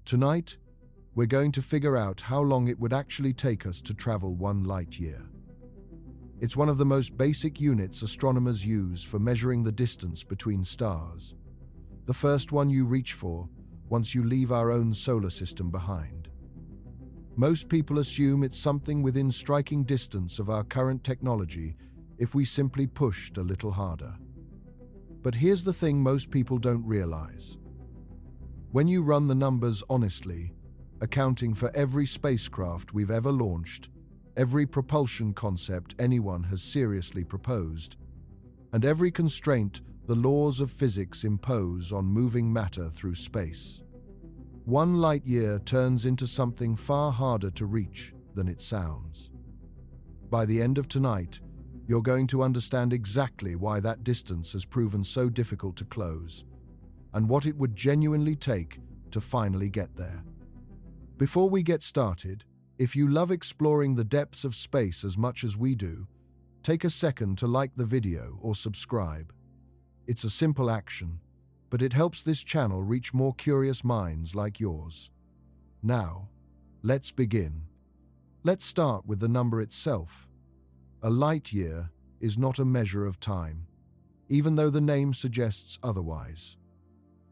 Tonight, we're going to figure out how long it would actually take us to travel 1 light year. It's one of the most basic units astronomers use for measuring the distance between stars. The first one you reach for once you leave our own solar system behind. Most people assume it's something within striking distance of our current technology if we simply pushed a little harder. But here's the thing most people don't realize. When you run the numbers honestly, accounting for every spacecraft we've ever launched, every propulsion concept anyone has seriously proposed, and every constraint the laws of physics impose on moving matter through space, 1 light year turns into something far harder to reach than it sounds. By the end of tonight, you're going to understand exactly why that distance has proven so difficult to close, and what it would genuinely take to finally get there. Before we get started, if you love exploring the depths of space as much as we do, take a second to like the video or subscribe. It's a simple action, but it helps this channel reach more curious minds like yours. Now, let's begin. Let's start with the number itself. A light year is not a measure of time, even though the name suggests otherwise.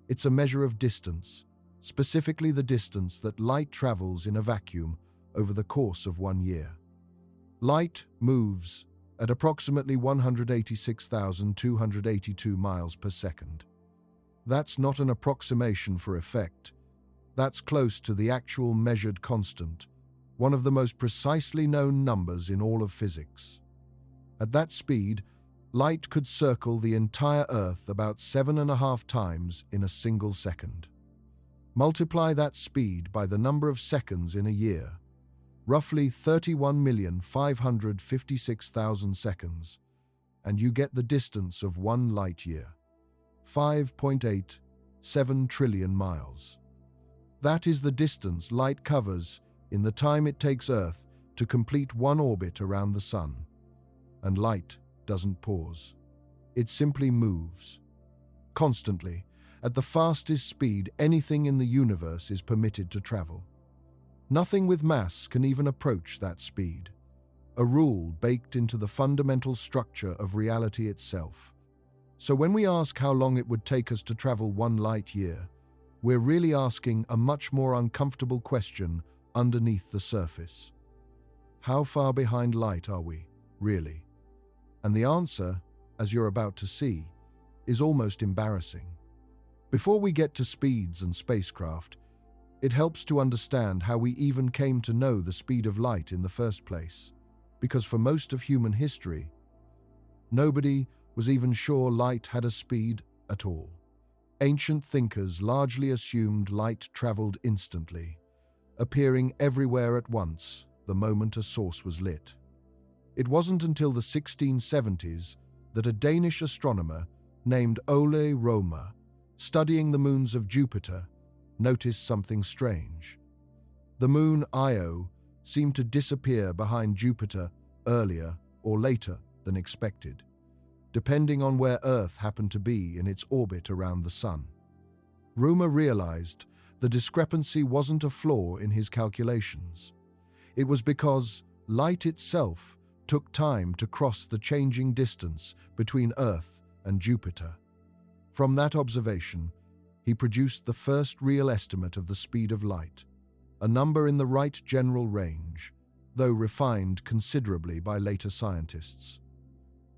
It's a measure of distance, specifically the distance that light travels in a vacuum over the course of 1 year. Light moves at approximately 186,282 miles per second. That's not an approximation for effect. That's close to the actual measured constant, one of the most precisely known numbers in all of physics. At that speed, light could circle the entire Earth about 7.5 times in a single second. Multiply that speed by the number of seconds in a year, roughly 31,556,000 seconds, and you get the distance of 1 light year, 5.87 trillion miles. That is the distance light covers in the time it takes Earth to complete 1 orbit around the Sun. And light doesn't pause. It simply moves. Constantly, at the fastest speed anything in the universe is permitted to travel. Nothing with mass can even approach that speed, a rule baked into the fundamental structure of reality itself. So when we ask how long it would take us to travel 1 light year, we're really asking a much more uncomfortable question underneath the surface. How far behind light are we, really? And the answer, as you're about to see, is almost embarrassing. Before we get to speeds and spacecraft, it helps to understand how we even came to know the speed of light in the first place, because for most of human history, nobody was even sure light had a speed at all. Ancient thinkers largely assumed light traveled instantly, appearing everywhere at once the moment a source was lit. It wasn't until the 1670s that a Danish astronomer named Ole Rømer, studying the moons of Jupiter, noticed something strange. The moon Io seemed to disappear behind Jupiter earlier or later than expected, depending on where Earth happened to be in its orbit around the Sun. Rømer realized the discrepancy wasn't a flaw in his calculations. It was because light itself took time to cross the changing distance between Earth and Jupiter. From that observation, he produced the first real estimate of the speed of light, a number in the right general range, though refined considerably by later scientists.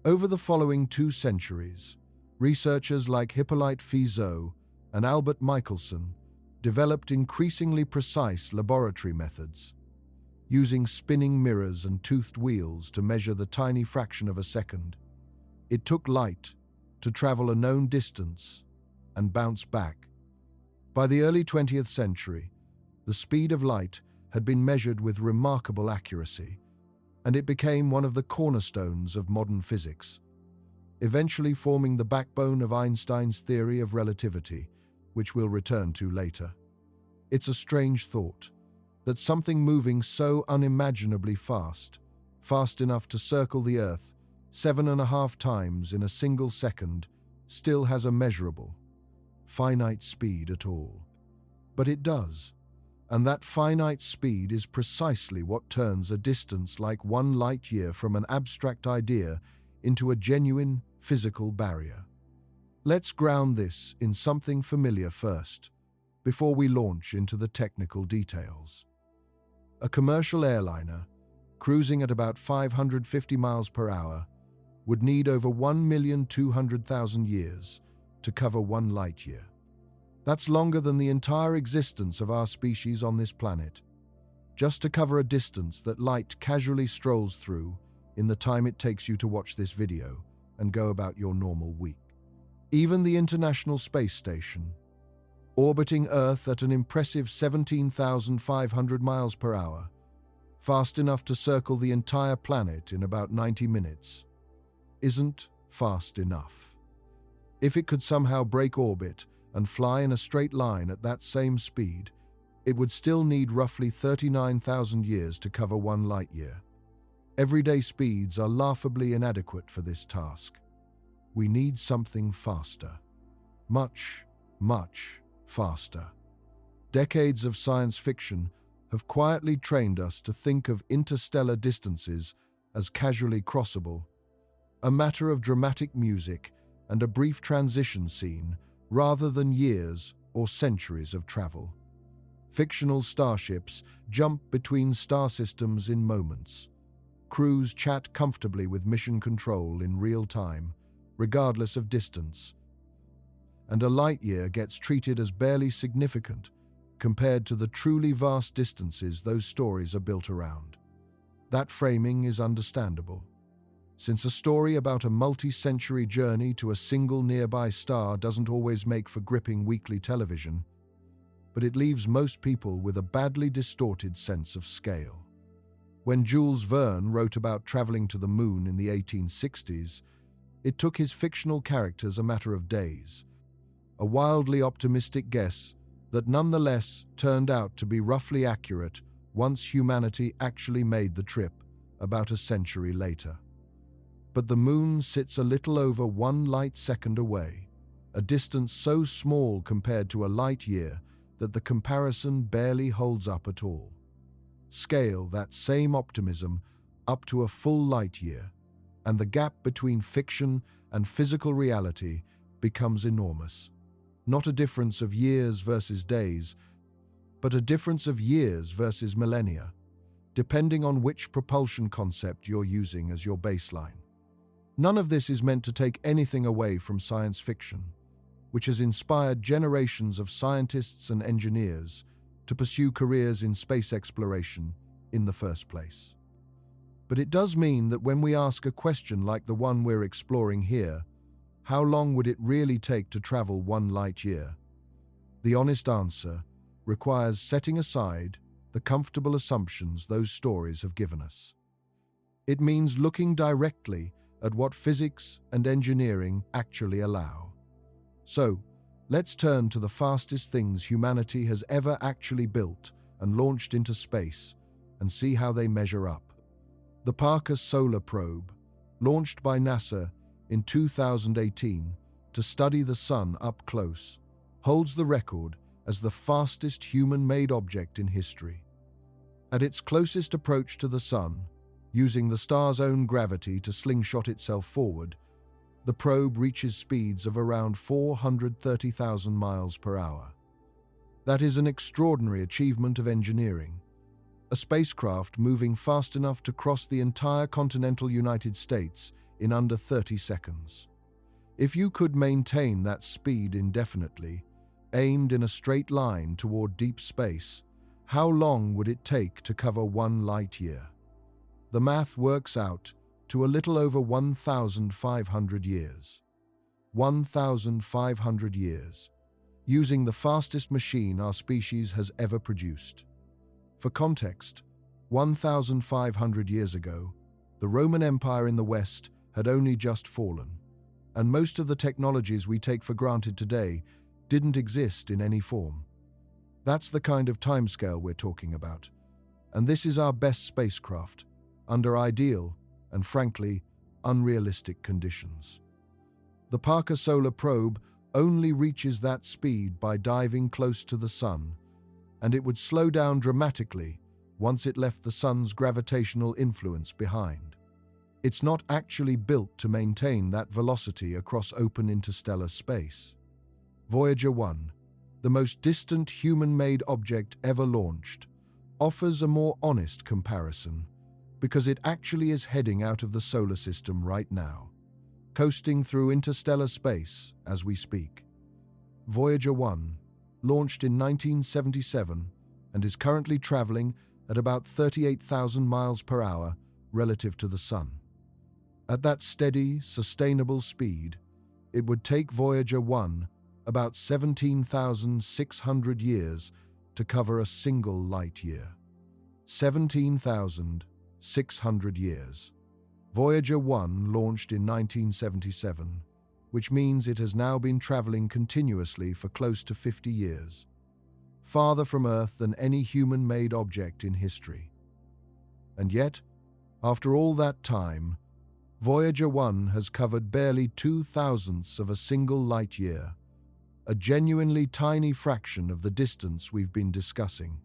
Over the following 2 centuries, researchers like Hippolyte Fizeau and Albert Michelson developed increasingly precise laboratory methods, using spinning mirrors and toothed wheels to measure the tiny fraction of a second. It took light to travel a known distance and bounce back. By the early 20th century, the speed of light had been measured with remarkable accuracy, and it became one of the cornerstones of modern physics, eventually forming the backbone of Einstein's theory of relativity, which we'll return to later. It's a strange thought that something moving so unimaginably fast enough to circle the Earth 7.5 times in a single second, still has a measurable, finite speed at all. But it does. And that finite speed is precisely what turns a distance like 1 light-year from an abstract idea into a genuine physical barrier. Let's ground this in something familiar first, before we launch into the technical details. A commercial airliner, cruising at about 550 miles per hour, would need over 1,200,000 years to cover 1 light-year. That's longer than the entire existence of our species on this planet, just to cover a distance that light casually strolls through in the time it takes you to watch this video and go about your normal week. Even the International Space Station, orbiting Earth at an impressive 17,500 miles per hour, fast enough to circle the entire planet in about 90 minutes, isn't fast enough. If it could somehow break orbit and fly in a straight line at that same speed, it would still need roughly 39,000 years to cover 1 light-year. Everyday speeds are laughably inadequate for this task. We need something faster. Much, much faster. Decades of science fiction have quietly trained us to think of interstellar distances as casually crossable, a matter of dramatic music and a brief transition scene rather than years or centuries of travel. Fictional starships jump between star systems in moments. Crews chat comfortably with mission control in real time, regardless of distance. And a light-year gets treated as barely significant compared to the truly vast distances those stories are built around. That framing is understandable, since a story about a multi-century journey to a single nearby star doesn't always make for gripping weekly television, but it leaves most people with a badly distorted sense of scale. When Jules Verne wrote about traveling to the moon in the 1860s, it took his fictional characters a matter of days, a wildly optimistic guess that nonetheless turned out to be roughly accurate once humanity actually made the trip about a century later. But the moon sits a little over 1 light-second away, a distance so small compared to a light-year that the comparison barely holds up at all. Scale that same optimism up to a full light-year, and the gap between fiction and physical reality becomes enormous. Not a difference of years versus days, but a difference of years versus millennia, depending on which propulsion concept you're using as your baseline. None of this is meant to take anything away from science fiction, which has inspired generations of scientists and engineers to pursue careers in space exploration in the first place. But it does mean that when we ask a question like the one we're exploring here, how long would it really take to travel 1 light-year? The honest answer requires setting aside the comfortable assumptions those stories have given us. It means looking directly at what physics and engineering actually allow. So, let's turn to the fastest things humanity has ever actually built and launched into space and see how they measure up. The Parker Solar Probe, launched by NASA in 2018 to study the Sun up close, holds the record as the fastest human-made object in history. At its closest approach to the Sun, using the star's own gravity to slingshot itself forward, the probe reaches speeds of around 430,000 miles per hour. That is an extraordinary achievement of engineering. A spacecraft moving fast enough to cross the entire continental United States in under 30 seconds. If you could maintain that speed indefinitely, aimed in a straight line toward deep space, how long would it take to cover 1 light-year? The math works out to a little over 1,500 years. 1,500 years, using the fastest machine our species has ever produced. For context, 1,500 years ago, the Roman Empire in the West had only just fallen, and most of the technologies we take for granted today didn't exist in any form. That's the kind of timescale we're talking about, and this is our best spacecraft, under ideal and, frankly, unrealistic conditions. The Parker Solar Probe only reaches that speed by diving close to the Sun, and it would slow down dramatically once it left the sun's gravitational influence behind. It's not actually built to maintain that velocity across open interstellar space. Voyager 1, the most distant human-made object ever launched, offers a more honest comparison because it actually is heading out of the solar system right now, coasting through interstellar space as we speak. Voyager 1 launched in 1977 and is currently traveling at about 38,000 miles per hour relative to the Sun. At that steady, sustainable speed, it would take Voyager 1 about 17,600 years to cover a single light year. 17,600 years. Voyager 1 launched in 1977, which means it has now been traveling continuously for close to 50 years, farther from Earth than any human-made object in history. And yet, after all that time, Voyager 1 has covered barely 2/1000ths of a single light year, a genuinely tiny fraction of the distance we've been discussing.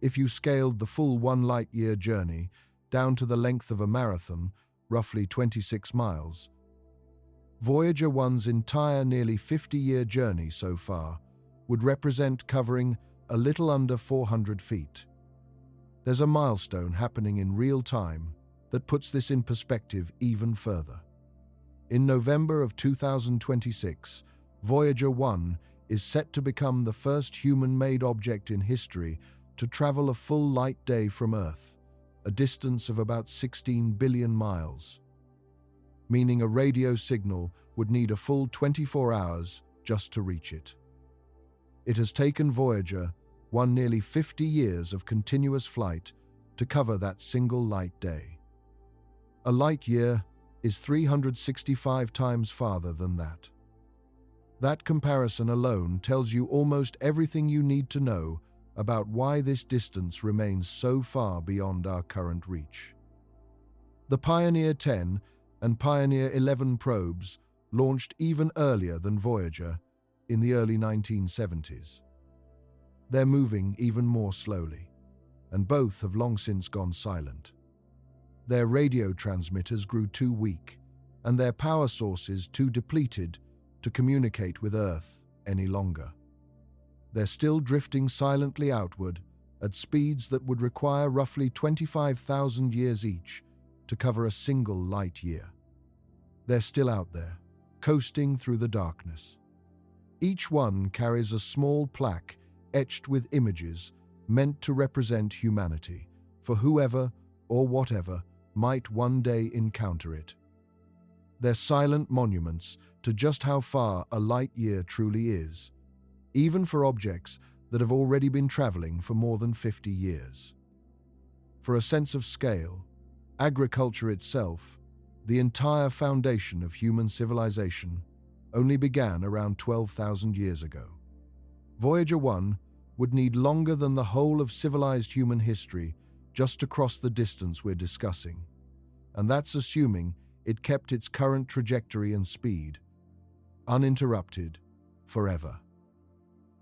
If you scaled the full 1 light-year journey down to the length of a marathon, roughly 26 miles, Voyager 1's entire nearly 50-year journey so far would represent covering a little under 400 feet. There's a milestone happening in real time that puts this in perspective even further. In November of 2026, Voyager 1 is set to become the first human-made object in history to travel a full light day from Earth, a distance of about 16 billion miles, meaning a radio signal would need a full 24 hours just to reach it. It has taken Voyager 1 nearly 50 years of continuous flight to cover that single light day. A light year is 365 times farther than that. That comparison alone tells you almost everything you need to know about why this distance remains so far beyond our current reach. The Pioneer 10 and Pioneer 11 probes launched even earlier than Voyager in the early 1970s. They're moving even more slowly, and both have long since gone silent. Their radio transmitters grew too weak, and their power sources too depleted to communicate with Earth any longer. They're still drifting silently outward at speeds that would require roughly 25,000 years each to cover a single light year. They're still out there, coasting through the darkness. Each one carries a small plaque etched with images meant to represent humanity for whoever or whatever might one day encounter it. They're silent monuments to just how far a light year truly is, even for objects that have already been traveling for more than 50 years. For a sense of scale, agriculture itself, the entire foundation of human civilization, only began around 12,000 years ago. Voyager 1 would need longer than the whole of civilized human history just to cross the distance we're discussing, and that's assuming it kept its current trajectory and speed, uninterrupted, forever.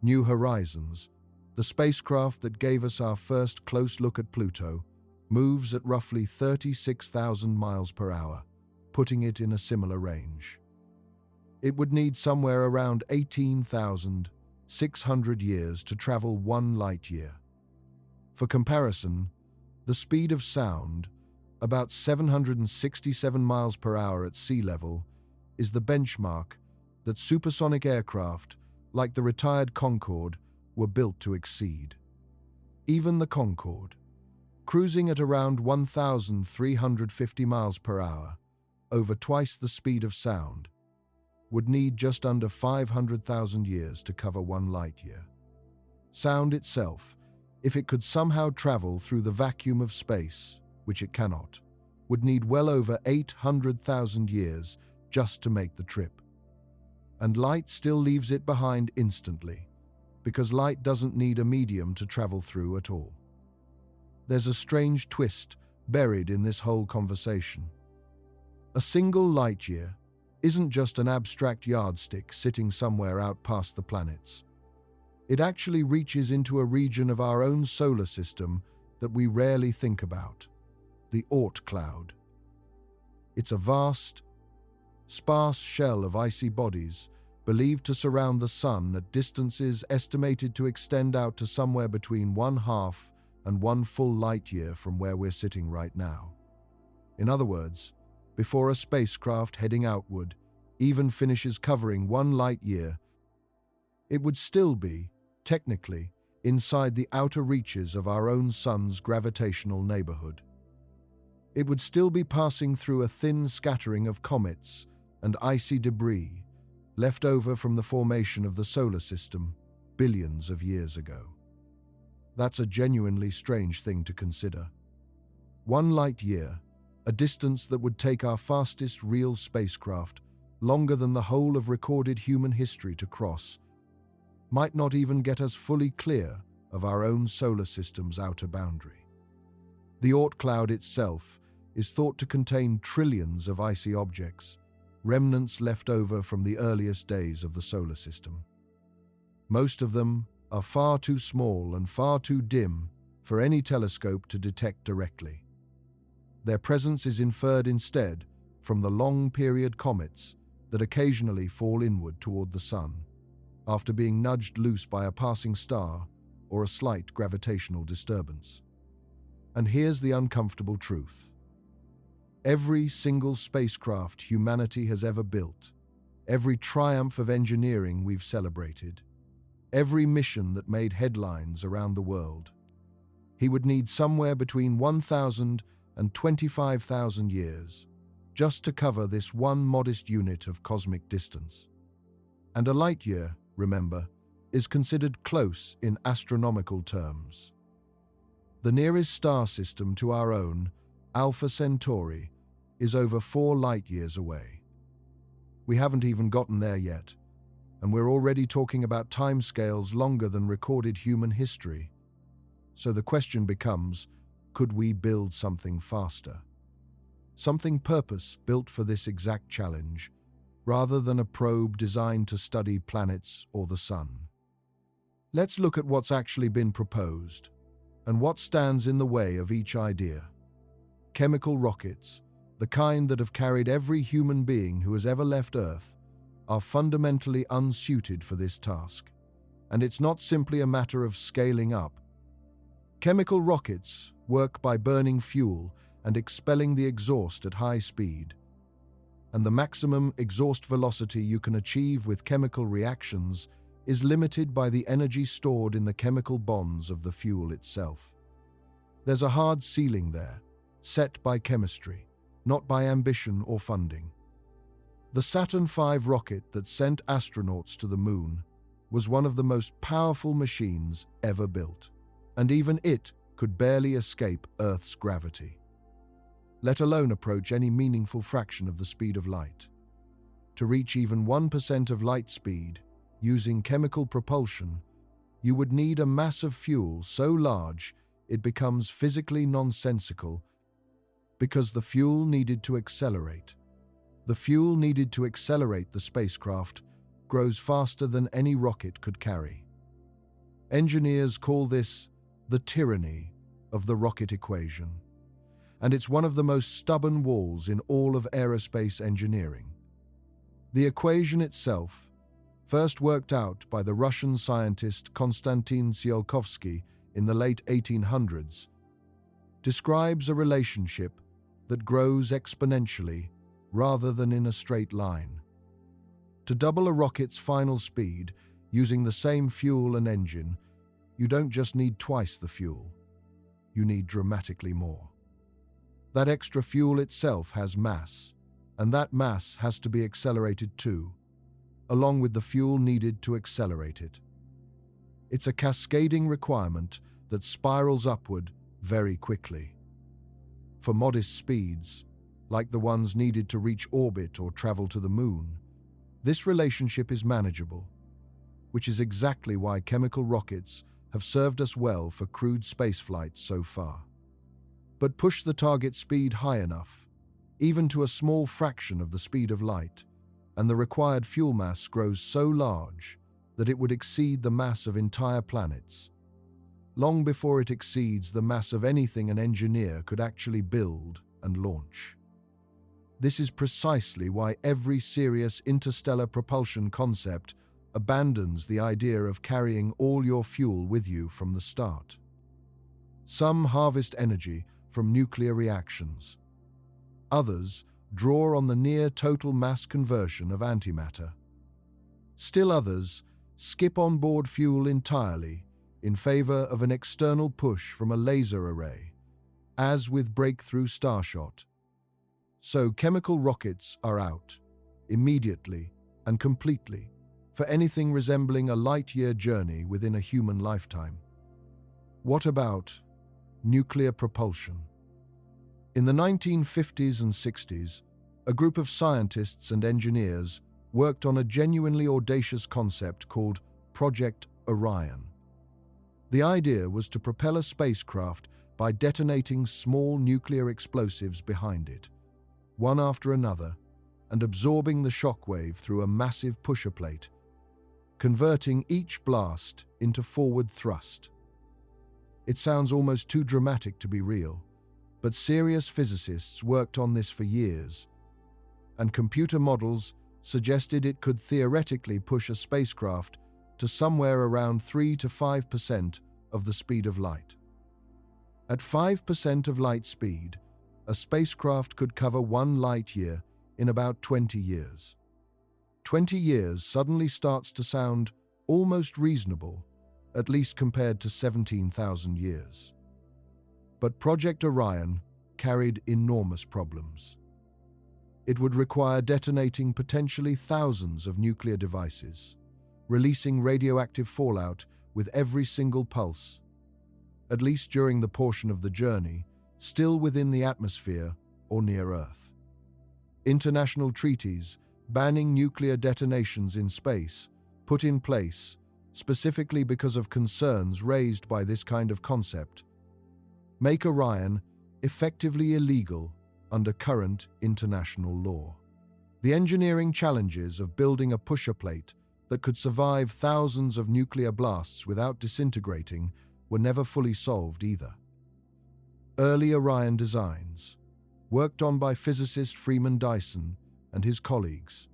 New Horizons, the spacecraft that gave us our first close look at Pluto, moves at roughly 36,000 miles per hour, putting it in a similar range. It would need somewhere around 18,600 years to travel 1 light year. For comparison, the speed of sound, about 767 miles per hour at sea level, is the benchmark that supersonic aircraft, like the retired Concorde, were built to exceed. Even the Concorde, cruising at around 1,350 miles per hour, over twice the speed of sound, would need just under 500,000 years to cover 1 light year. Sound itself, if it could somehow travel through the vacuum of space, which it cannot, would need well over 800,000 years just to make the trip. And light still leaves it behind instantly, because light doesn't need a medium to travel through at all. There's a strange twist buried in this whole conversation. A single light year isn't just an abstract yardstick sitting somewhere out past the planets. It actually reaches into a region of our own solar system that we rarely think about, the Oort cloud. It's a vast, sparse shell of icy bodies believed to surround the Sun at distances estimated to extend out to somewhere between 1/2 and 1 full light year from where we're sitting right now. In other words, before a spacecraft heading outward even finishes covering 1 light year, it would still be, technically, inside the outer reaches of our own Sun's gravitational neighborhood. It would still be passing through a thin scattering of comets and icy debris left over from the formation of the solar system billions of years ago. That's a genuinely strange thing to consider. 1 light year, a distance that would take our fastest real spacecraft longer than the whole of recorded human history to cross, might not even get us fully clear of our own solar system's outer boundary. The Oort cloud itself is thought to contain trillions of icy objects, remnants left over from the earliest days of the solar system. Most of them are far too small and far too dim for any telescope to detect directly. Their presence is inferred instead from the long-period comets that occasionally fall inward toward the Sun, after being nudged loose by a passing star or a slight gravitational disturbance. And here's the uncomfortable truth. Every single spacecraft humanity has ever built, every triumph of engineering we've celebrated, every mission that made headlines around the world, he would need somewhere between 1,000 and 25,000 years just to cover this one modest unit of cosmic distance. And a light year, remember, is considered close in astronomical terms. The nearest star system to our own, Alpha Centauri, is over 4 light-years away. We haven't even gotten there yet, and we're already talking about timescales longer than recorded human history. So the question becomes, could we build something faster? Something purpose-built for this exact challenge, rather than a probe designed to study planets or the Sun. Let's look at what's actually been proposed, and what stands in the way of each idea. Chemical rockets, the kind that have carried every human being who has ever left Earth, are fundamentally unsuited for this task. And it's not simply a matter of scaling up. Chemical rockets work by burning fuel and expelling the exhaust at high speed. And the maximum exhaust velocity you can achieve with chemical reactions is limited by the energy stored in the chemical bonds of the fuel itself. There's a hard ceiling there, set by chemistry, not by ambition or funding. The Saturn V rocket that sent astronauts to the Moon was one of the most powerful machines ever built, and even it could barely escape Earth's gravity, let alone approach any meaningful fraction of the speed of light. To reach even 1% of light speed, using chemical propulsion, you would need a mass of fuel so large it becomes physically nonsensical, because the fuel needed to accelerate. The fuel needed to accelerate the spacecraft grows faster than any rocket could carry. Engineers call this the tyranny of the rocket equation, and it's one of the most stubborn walls in all of aerospace engineering. The equation itself, first worked out by the Russian scientist Konstantin Tsiolkovsky in the late 1800s, describes a relationship that grows exponentially rather than in a straight line. To double a rocket's final speed using the same fuel and engine, you don't just need twice the fuel, you need dramatically more. That extra fuel itself has mass, and that mass has to be accelerated too, along with the fuel needed to accelerate it. It's a cascading requirement that spirals upward very quickly. For modest speeds, like the ones needed to reach orbit or travel to the Moon, this relationship is manageable, which is exactly why chemical rockets have served us well for crewed spaceflights so far. But push the target speed high enough, even to a small fraction of the speed of light, and the required fuel mass grows so large that it would exceed the mass of entire planets, long before it exceeds the mass of anything an engineer could actually build and launch. This is precisely why every serious interstellar propulsion concept abandons the idea of carrying all your fuel with you from the start. Some harvest energy from nuclear reactions. Others draw on the near-total mass conversion of antimatter. Still others skip on-board fuel entirely in favor of an external push from a laser array, as with breakthrough Starshot. So chemical rockets are out, immediately and completely, for anything resembling a light-year journey within a human lifetime. What about nuclear propulsion? In the 1950s and 60s, a group of scientists and engineers worked on a genuinely audacious concept called Project Orion. The idea was to propel a spacecraft by detonating small nuclear explosives behind it, one after another, and absorbing the shockwave through a massive pusher plate, converting each blast into forward thrust. It sounds almost too dramatic to be real, but serious physicists worked on this for years, and computer models suggested it could theoretically push a spacecraft to somewhere around 3 to 5% of the speed of light. At 5% of light speed, a spacecraft could cover 1 light year in about 20 years. 20 years suddenly starts to sound almost reasonable, at least compared to 17,000 years. But Project Orion carried enormous problems. It would require detonating potentially thousands of nuclear devices, releasing radioactive fallout with every single pulse, at least during the portion of the journey still within the atmosphere or near Earth. International treaties banning nuclear detonations in space, put in place specifically because of concerns raised by this kind of concept, make Orion effectively illegal under current international law. The engineering challenges of building a pusher plate that could survive thousands of nuclear blasts without disintegrating were never fully solved either. Early Orion designs, worked on by physicist Freeman Dyson and his colleagues,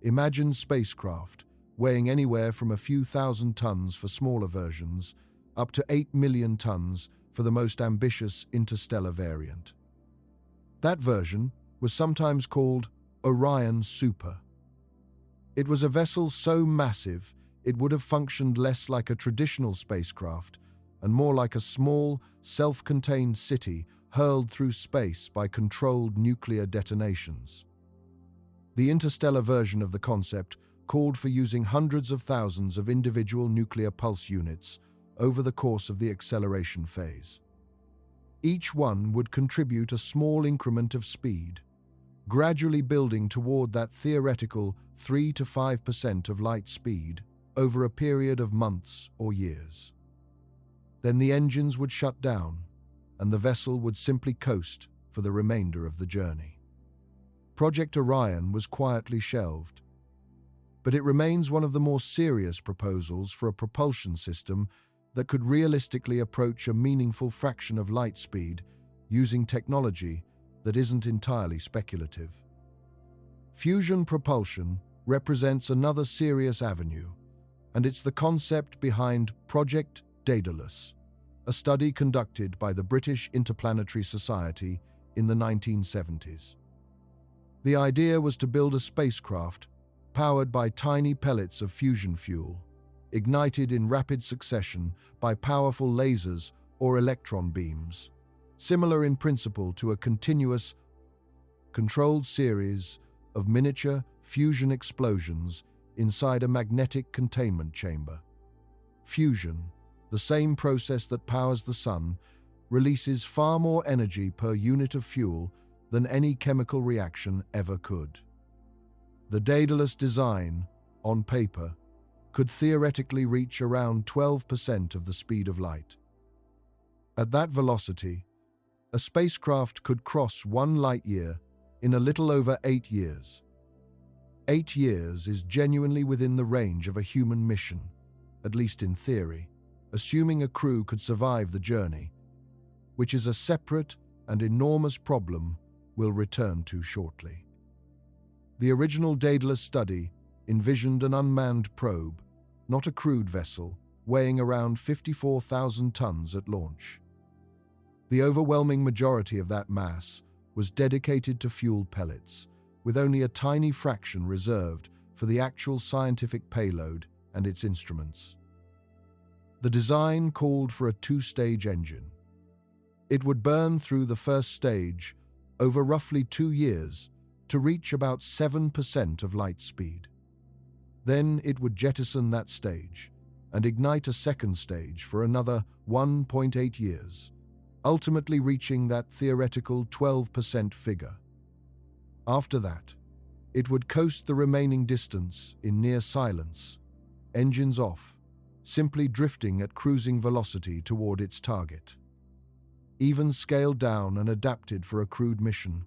imagined spacecraft weighing anywhere from a few thousand tons for smaller versions up to 8 million tons for the most ambitious interstellar variant. That version was sometimes called Orion Super. It was a vessel so massive it would have functioned less like a traditional spacecraft and more like a small, self-contained city hurled through space by controlled nuclear detonations. The interstellar version of the concept called for using hundreds of thousands of individual nuclear pulse units over the course of the acceleration phase. Each one would contribute a small increment of speed, gradually building toward that theoretical 3 to 5% of light speed over a period of months or years. Then the engines would shut down, and the vessel would simply coast for the remainder of the journey. Project Orion was quietly shelved, but it remains one of the more serious proposals for a propulsion system that could realistically approach a meaningful fraction of light speed using technology that isn't entirely speculative. Fusion propulsion represents another serious avenue, and it's the concept behind Project Daedalus, a study conducted by the British Interplanetary Society in the 1970s. The idea was to build a spacecraft powered by tiny pellets of fusion fuel, ignited in rapid succession by powerful lasers or electron beams, similar in principle to a continuous, controlled series of miniature fusion explosions inside a magnetic containment chamber. Fusion, the same process that powers the sun, releases far more energy per unit of fuel than any chemical reaction ever could. The Daedalus design, on paper, could theoretically reach around 12% of the speed of light. At that velocity, a spacecraft could cross 1 light year in a little over 8 years. 8 years is genuinely within the range of a human mission, at least in theory, assuming a crew could survive the journey, which is a separate and enormous problem we'll return to shortly. The original Daedalus study envisioned an unmanned probe, not a crewed vessel, weighing around 54,000 tons at launch. The overwhelming majority of that mass was dedicated to fuel pellets, with only a tiny fraction reserved for the actual scientific payload and its instruments. The design called for a 2-stage engine. It would burn through the first stage over roughly 2 years to reach about 7% of light speed. Then it would jettison that stage and ignite a second stage for another 1.8 years, ultimately reaching that theoretical 12% figure. After that, it would coast the remaining distance in near silence, engines off, simply drifting at cruising velocity toward its target. Even scaled down and adapted for a crewed mission,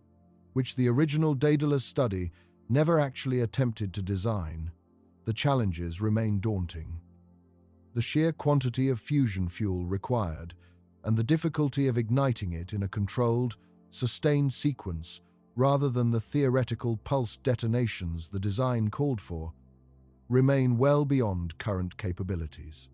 which the original Daedalus study never actually attempted to design, the challenges remain daunting. The sheer quantity of fusion fuel required and the difficulty of igniting it in a controlled, sustained sequence rather than the theoretical pulse detonations the design called for, remain well beyond current capabilities.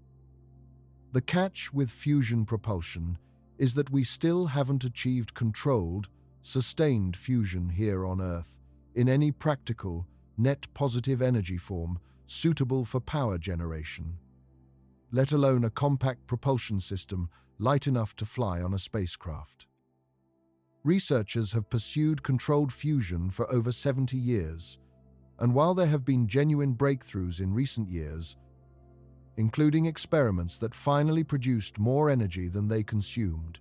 The catch with fusion propulsion is that we still haven't achieved controlled, sustained fusion here on Earth in any practical, net positive energy form suitable for power generation, let alone a compact propulsion system light enough to fly on a spacecraft. Researchers have pursued controlled fusion for over 70 years, and while there have been genuine breakthroughs in recent years, including experiments that finally produced more energy than they consumed,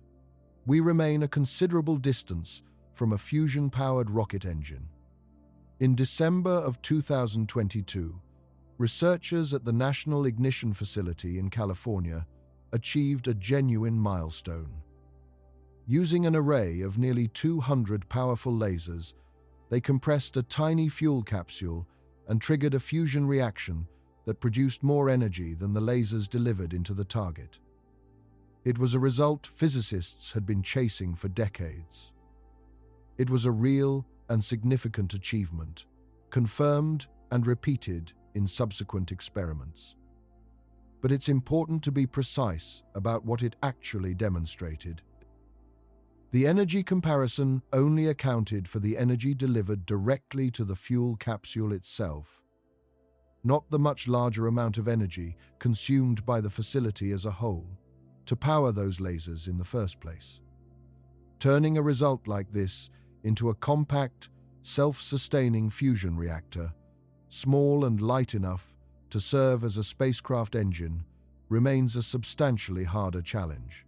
we remain a considerable distance from a fusion-powered rocket engine. In December of 2022, researchers at the National Ignition Facility in California achieved a genuine milestone. Using an array of nearly 200 powerful lasers, they compressed a tiny fuel capsule and triggered a fusion reaction that produced more energy than the lasers delivered into the target. It was a result physicists had been chasing for decades. It was a real and significant achievement, confirmed and repeated in subsequent experiments. But it's important to be precise about what it actually demonstrated. The energy comparison only accounted for the energy delivered directly to the fuel capsule itself, not the much larger amount of energy consumed by the facility as a whole to power those lasers in the first place. Turning a result like this into a compact, self-sustaining fusion reactor, small and light enough to serve as a spacecraft engine, remains a substantially harder challenge.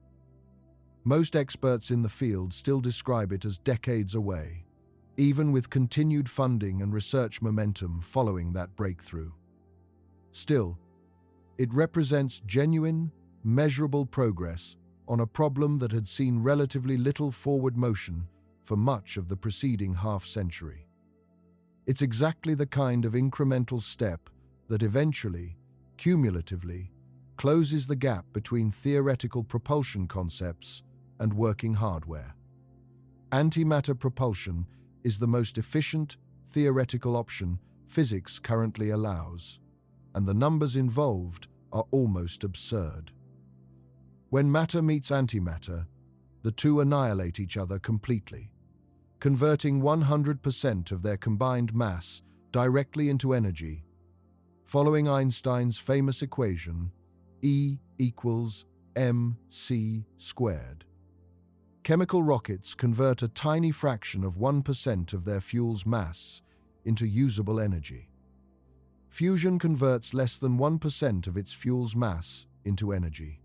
Most experts in the field still describe it as decades away, even with continued funding and research momentum following that breakthrough. Still, it represents genuine, measurable progress on a problem that had seen relatively little forward motion for much of the preceding half-century. It's exactly the kind of incremental step that eventually, cumulatively, closes the gap between theoretical propulsion concepts and working hardware. Antimatter propulsion is the most efficient theoretical option physics currently allows, and the numbers involved are almost absurd. When matter meets antimatter, the two annihilate each other completely, converting 100% of their combined mass directly into energy, following Einstein's famous equation, E equals mc squared. Chemical rockets convert a tiny fraction of 1% of their fuel's mass into usable energy. Fusion converts less than 1% of its fuel's mass into energy.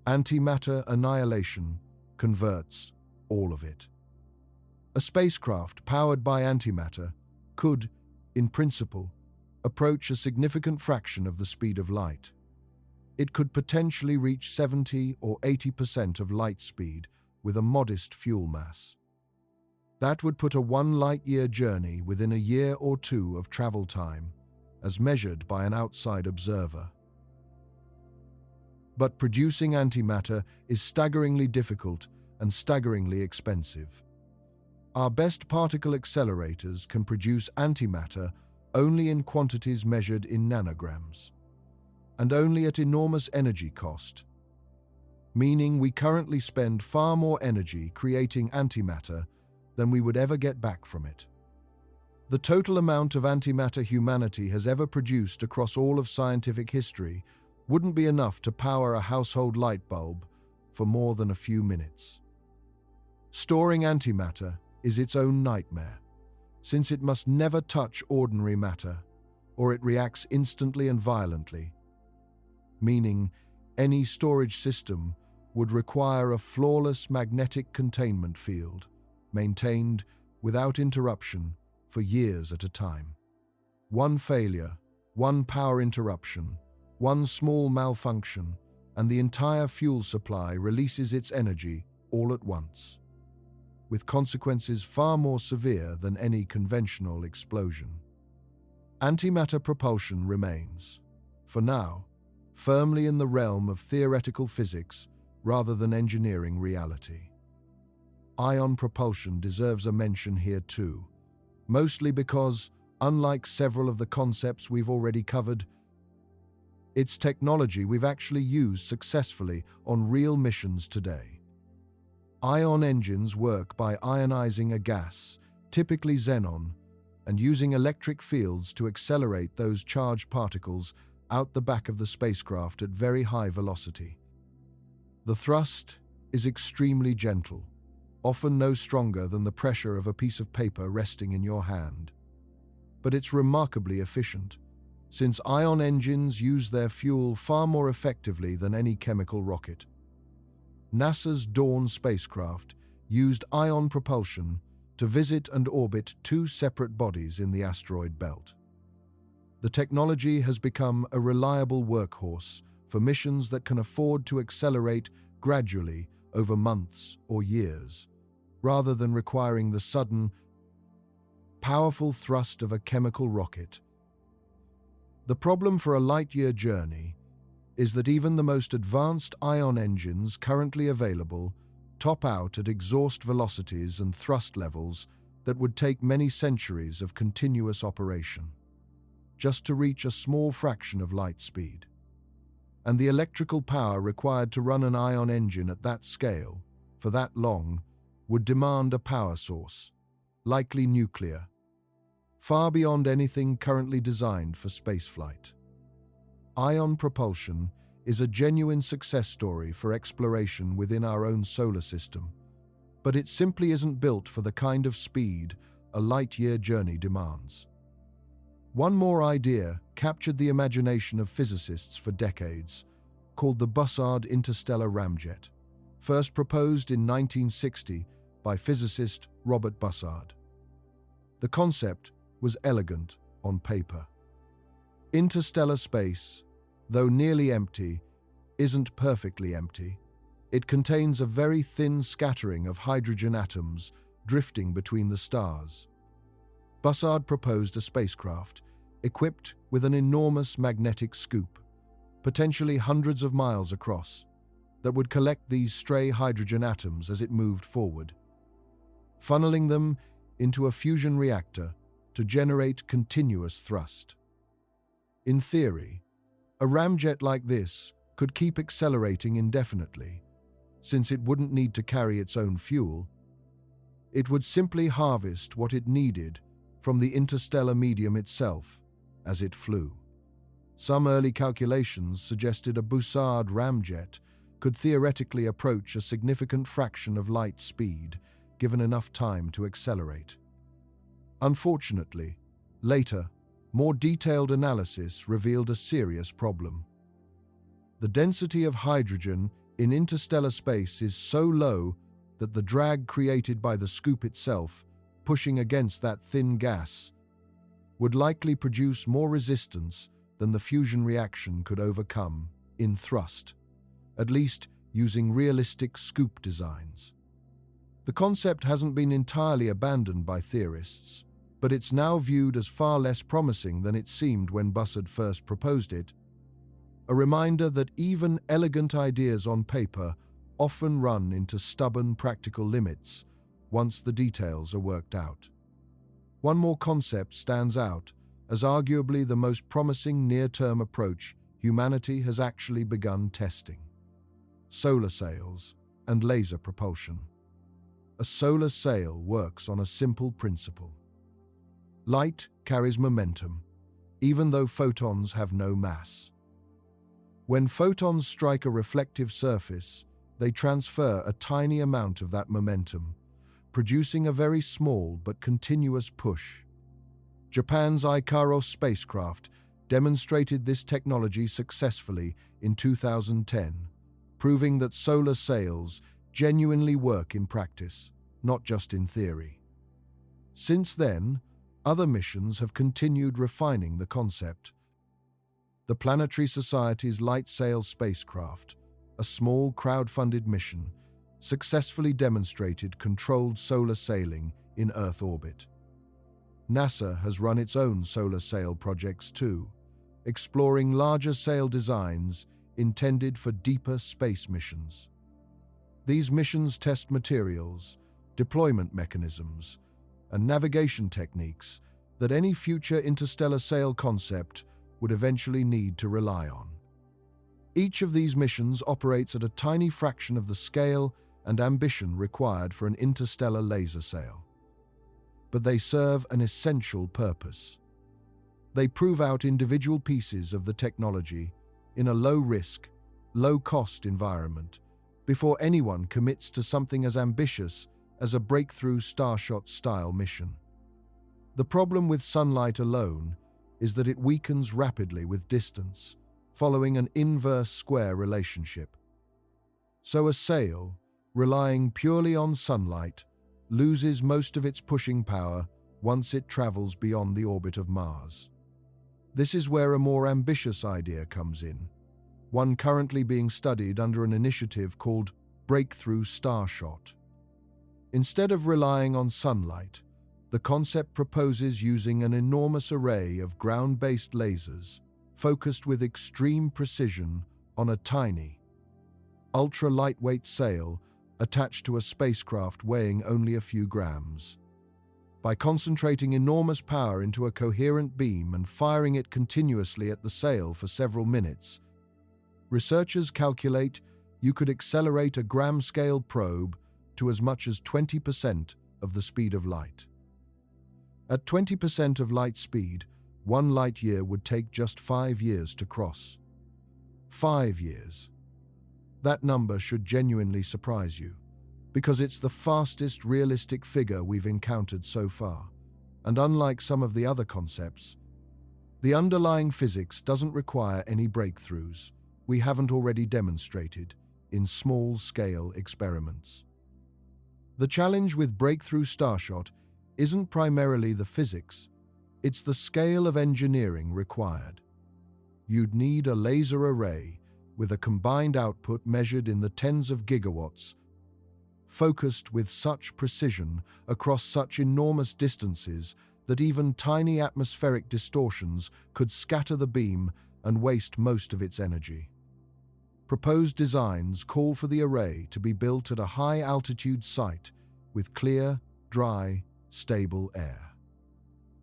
Antimatter annihilation converts all of it. A spacecraft powered by antimatter could, in principle, approach a significant fraction of the speed of light. It could potentially reach 70 or 80% of light speed with a modest fuel mass. That would put a 1 light-year journey within a year or two of travel time, as measured by an outside observer. But producing antimatter is staggeringly difficult and staggeringly expensive. Our best particle accelerators can produce antimatter only in quantities measured in nanograms, and only at enormous energy cost, meaning we currently spend far more energy creating antimatter than we would ever get back from it. The total amount of antimatter humanity has ever produced across all of scientific history wouldn't be enough to power a household light bulb for more than a few minutes. Storing antimatter is its own nightmare, since it must never touch ordinary matter, or it reacts instantly and violently, meaning any storage system would require a flawless magnetic containment field, maintained without interruption for years at a time. One failure, one power interruption, one small malfunction, and the entire fuel supply releases its energy all at once, with consequences far more severe than any conventional explosion. Antimatter propulsion remains, for now, firmly in the realm of theoretical physics rather than engineering reality. Ion propulsion deserves a mention here too, mostly because, unlike several of the concepts we've already covered, it's technology we've actually used successfully on real missions today. Ion engines work by ionizing a gas, typically xenon, and using electric fields to accelerate those charged particles out the back of the spacecraft at very high velocity. The thrust is extremely gentle, often no stronger than the pressure of a piece of paper resting in your hand. But it's remarkably efficient, since ion engines use their fuel far more effectively than any chemical rocket. NASA's Dawn spacecraft used ion propulsion to visit and orbit 2 separate bodies in the asteroid belt. The technology has become a reliable workhorse for missions that can afford to accelerate gradually over months or years, rather than requiring the sudden, powerful thrust of a chemical rocket. The problem for a light-year journey is that even the most advanced ion engines currently available top out at exhaust velocities and thrust levels that would take many centuries of continuous operation, just to reach a small fraction of light speed. And the electrical power required to run an ion engine at that scale, for that long, would demand a power source, likely nuclear, far beyond anything currently designed for spaceflight. Ion propulsion is a genuine success story for exploration within our own solar system, but it simply isn't built for the kind of speed a light-year journey demands. One more idea captured the imagination of physicists for decades, called the Bussard interstellar ramjet, first proposed in 1960 by physicist Robert Bussard. The concept was elegant on paper. Interstellar space, though nearly empty, isn't perfectly empty. It contains a very thin scattering of hydrogen atoms drifting between the stars. Bussard proposed a spacecraft equipped with an enormous magnetic scoop, potentially hundreds of miles across, that would collect these stray hydrogen atoms as it moved forward, funneling them into a fusion reactor to generate continuous thrust. In theory, a ramjet like this could keep accelerating indefinitely, since it wouldn't need to carry its own fuel. It would simply harvest what it needed from the interstellar medium itself as it flew. Some early calculations suggested a Bussard ramjet could theoretically approach a significant fraction of light speed, given enough time to accelerate. Unfortunately, later, more detailed analysis revealed a serious problem. The density of hydrogen in interstellar space is so low that the drag created by the scoop itself, pushing against that thin gas, would likely produce more resistance than the fusion reaction could overcome in thrust, at least using realistic scoop designs. The concept hasn't been entirely abandoned by theorists, but it's now viewed as far less promising than it seemed when Bussard first proposed it. A reminder that even elegant ideas on paper often run into stubborn practical limits once the details are worked out. One more concept stands out as arguably the most promising near-term approach humanity has actually begun testing: solar sails and laser propulsion. A solar sail works on a simple principle. Light carries momentum, even though photons have no mass. When photons strike a reflective surface, they transfer a tiny amount of that momentum, producing a very small but continuous push. Japan's Ikaros spacecraft demonstrated this technology successfully in 2010, proving that solar sails genuinely work in practice, not just in theory. Since then, other missions have continued refining the concept. The Planetary Society's LightSail spacecraft, a small crowd-funded mission, successfully demonstrated controlled solar sailing in Earth orbit. NASA has run its own solar sail projects too, exploring larger sail designs intended for deeper space missions. These missions test materials, deployment mechanisms, and navigation techniques that any future interstellar sail concept would eventually need to rely on. Each of these missions operates at a tiny fraction of the scale and ambition required for an interstellar laser sail. But they serve an essential purpose. They prove out individual pieces of the technology in a low-risk, low-cost environment before anyone commits to something as ambitious as a breakthrough Starshot-style mission. The problem with sunlight alone is that it weakens rapidly with distance, following an inverse square relationship. So a sail, relying purely on sunlight, loses most of its pushing power once it travels beyond the orbit of Mars. This is where a more ambitious idea comes in, one currently being studied under an initiative called Breakthrough Starshot. Instead of relying on sunlight, the concept proposes using an enormous array of ground-based lasers focused with extreme precision on a tiny, ultra-lightweight sail attached to a spacecraft weighing only a few grams. By concentrating enormous power into a coherent beam and firing it continuously at the sail for several minutes, researchers calculate you could accelerate a gram-scale probe to as much as 20% of the speed of light. At 20% of light speed, 1 light year would take just 5 years to cross. 5 years. That number should genuinely surprise you, because it's the fastest realistic figure we've encountered so far, and unlike some of the other concepts, the underlying physics doesn't require any breakthroughs we haven't already demonstrated in small-scale experiments. The challenge with Breakthrough Starshot isn't primarily the physics, it's the scale of engineering required. You'd need a laser array with a combined output measured in the tens of gigawatts, focused with such precision across such enormous distances that even tiny atmospheric distortions could scatter the beam and waste most of its energy. Proposed designs call for the array to be built at a high-altitude site with clear, dry, stable air.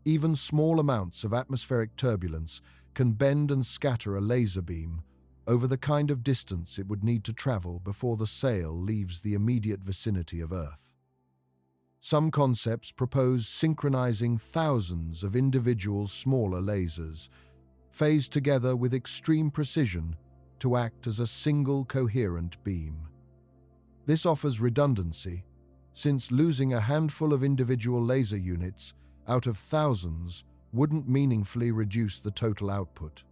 Even small amounts of atmospheric turbulence can bend and scatter a laser beam over the kind of distance it would need to travel before the sail leaves the immediate vicinity of Earth. Some concepts propose synchronizing thousands of individual smaller lasers, phased together with extreme precision to act as a single coherent beam. This offers redundancy, since losing a handful of individual laser units out of thousands wouldn't meaningfully reduce the total output.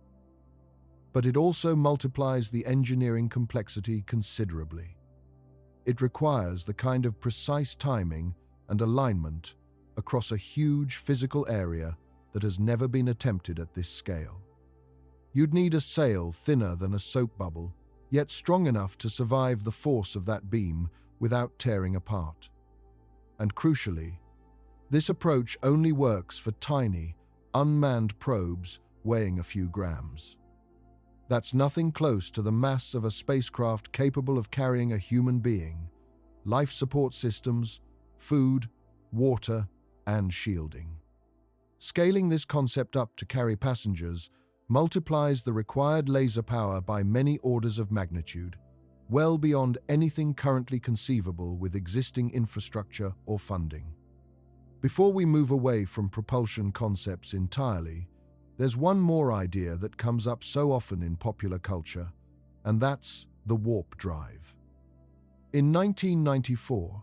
But it also multiplies the engineering complexity considerably. It requires the kind of precise timing and alignment across a huge physical area that has never been attempted at this scale. You'd need a sail thinner than a soap bubble, yet strong enough to survive the force of that beam without tearing apart. And crucially, this approach only works for tiny, unmanned probes weighing a few grams. That's nothing close to the mass of a spacecraft capable of carrying a human being, life support systems, food, water, and shielding. Scaling this concept up to carry passengers multiplies the required laser power by many orders of magnitude, well beyond anything currently conceivable with existing infrastructure or funding. Before we move away from propulsion concepts entirely, there's one more idea that comes up so often in popular culture, and that's the warp drive. In 1994,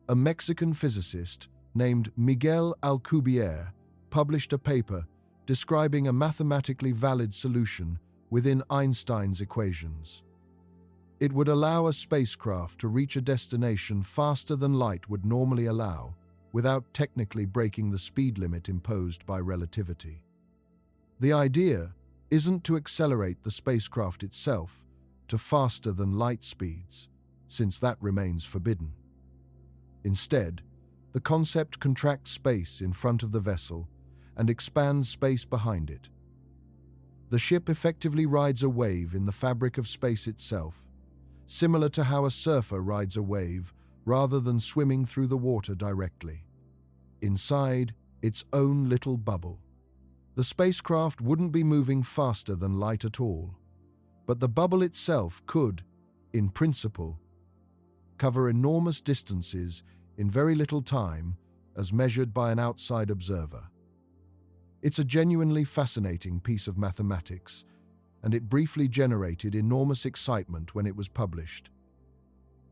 a Mexican physicist named Miguel Alcubierre published a paper describing a mathematically valid solution within Einstein's equations. It would allow a spacecraft to reach a destination faster than light would normally allow, without technically breaking the speed limit imposed by relativity. The idea isn't to accelerate the spacecraft itself to faster than light speeds, since that remains forbidden. Instead, the concept contracts space in front of the vessel and expands space behind it. The ship effectively rides a wave in the fabric of space itself, similar to how a surfer rides a wave rather than swimming through the water directly. Inside its own little bubble. The spacecraft wouldn't be moving faster than light at all, but the bubble itself could, in principle, cover enormous distances in very little time as measured by an outside observer. It's a genuinely fascinating piece of mathematics, and it briefly generated enormous excitement when it was published.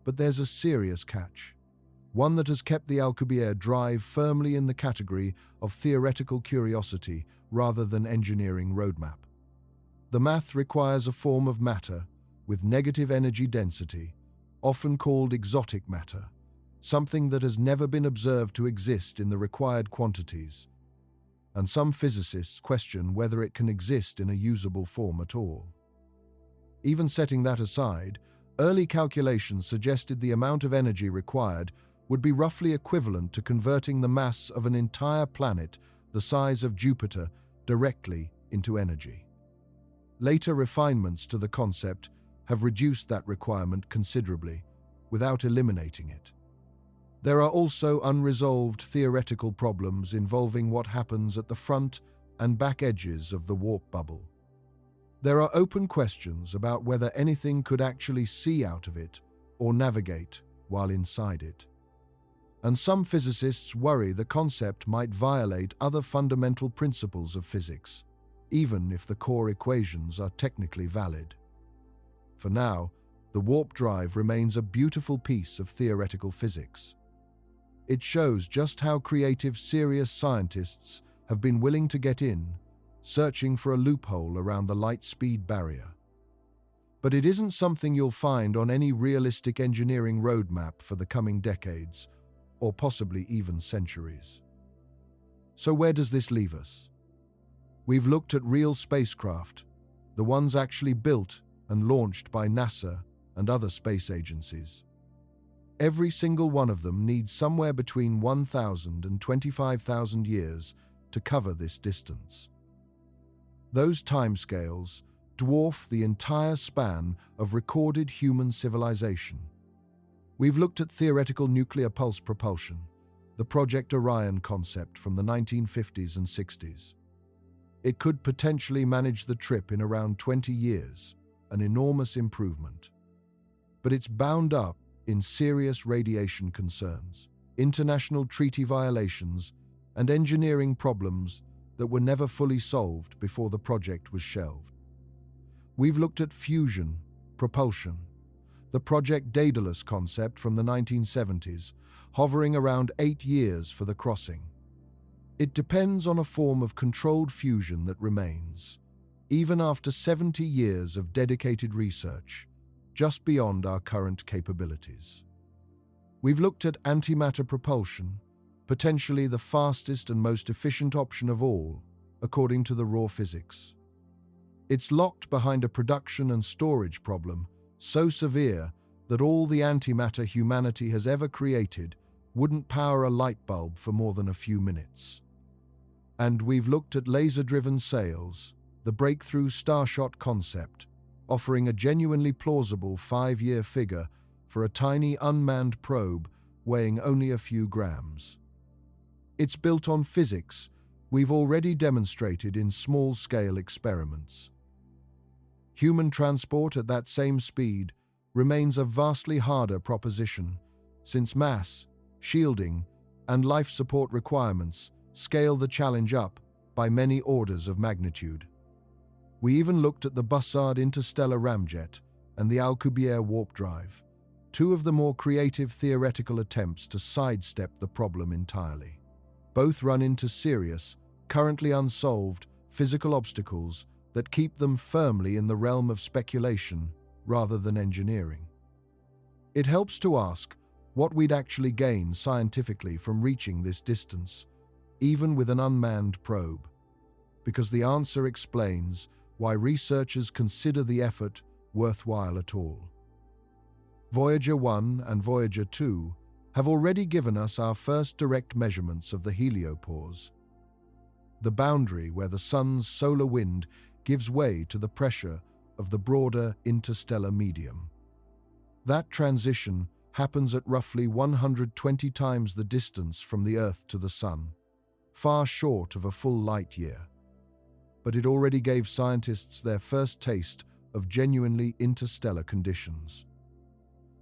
But there's a serious catch, one that has kept the Alcubierre drive firmly in the category of theoretical curiosity rather than engineering roadmap. The math requires a form of matter with negative energy density, often called exotic matter, something that has never been observed to exist in the required quantities. And some physicists question whether it can exist in a usable form at all. Even setting that aside, early calculations suggested the amount of energy required would be roughly equivalent to converting the mass of an entire planet the size of Jupiter directly into energy. Later refinements to the concept have reduced that requirement considerably, without eliminating it. There are also unresolved theoretical problems involving what happens at the front and back edges of the warp bubble. There are open questions about whether anything could actually see out of it or navigate while inside it. And some physicists worry the concept might violate other fundamental principles of physics, even if the core equations are technically valid. For now, the warp drive remains a beautiful piece of theoretical physics. It shows just how creative, serious scientists have been willing to get in, searching for a loophole around the light speed barrier. But it isn't something you'll find on any realistic engineering roadmap for the coming decades, or possibly even centuries. So where does this leave us? We've looked at real spacecraft, the ones actually built and launched by NASA and other space agencies. Every single one of them needs somewhere between 1,000 and 25,000 years to cover this distance. Those timescales dwarf the entire span of recorded human civilization. We've looked at theoretical nuclear pulse propulsion, the Project Orion concept from the 1950s and 60s. It could potentially manage the trip in around 20 years, an enormous improvement. But it's bound up in serious radiation concerns, international treaty violations, and engineering problems that were never fully solved before the project was shelved. We've looked at fusion, propulsion, the Project Daedalus concept from the 1970s, hovering around 8 years for the crossing. It depends on a form of controlled fusion that remains, even after 70 years of dedicated research, just beyond our current capabilities. We've looked at antimatter propulsion, potentially the fastest and most efficient option of all, according to the raw physics. It's locked behind a production and storage problem so severe that all the antimatter humanity has ever created wouldn't power a light bulb for more than a few minutes. And we've looked at laser-driven sails, the breakthrough Starshot concept, offering a genuinely plausible 5-year figure for a tiny unmanned probe weighing only a few grams. It's built on physics we've already demonstrated in small-scale experiments. Human transport at that same speed remains a vastly harder proposition, since mass, shielding, and life support requirements scale the challenge up by many orders of magnitude. We even looked at the Bussard interstellar ramjet and the Alcubierre warp drive, two of the more creative theoretical attempts to sidestep the problem entirely. Both run into serious, currently unsolved, physical obstacles that keep them firmly in the realm of speculation rather than engineering. It helps to ask what we'd actually gain scientifically from reaching this distance, even with an unmanned probe, because the answer explains why researchers consider the effort worthwhile at all. Voyager 1 and Voyager 2 have already given us our first direct measurements of the heliopause, the boundary where the sun's solar wind gives way to the pressure of the broader interstellar medium. That transition happens at roughly 120 times the distance from the Earth to the Sun, far short of a full light year. But it already gave scientists their first taste of genuinely interstellar conditions.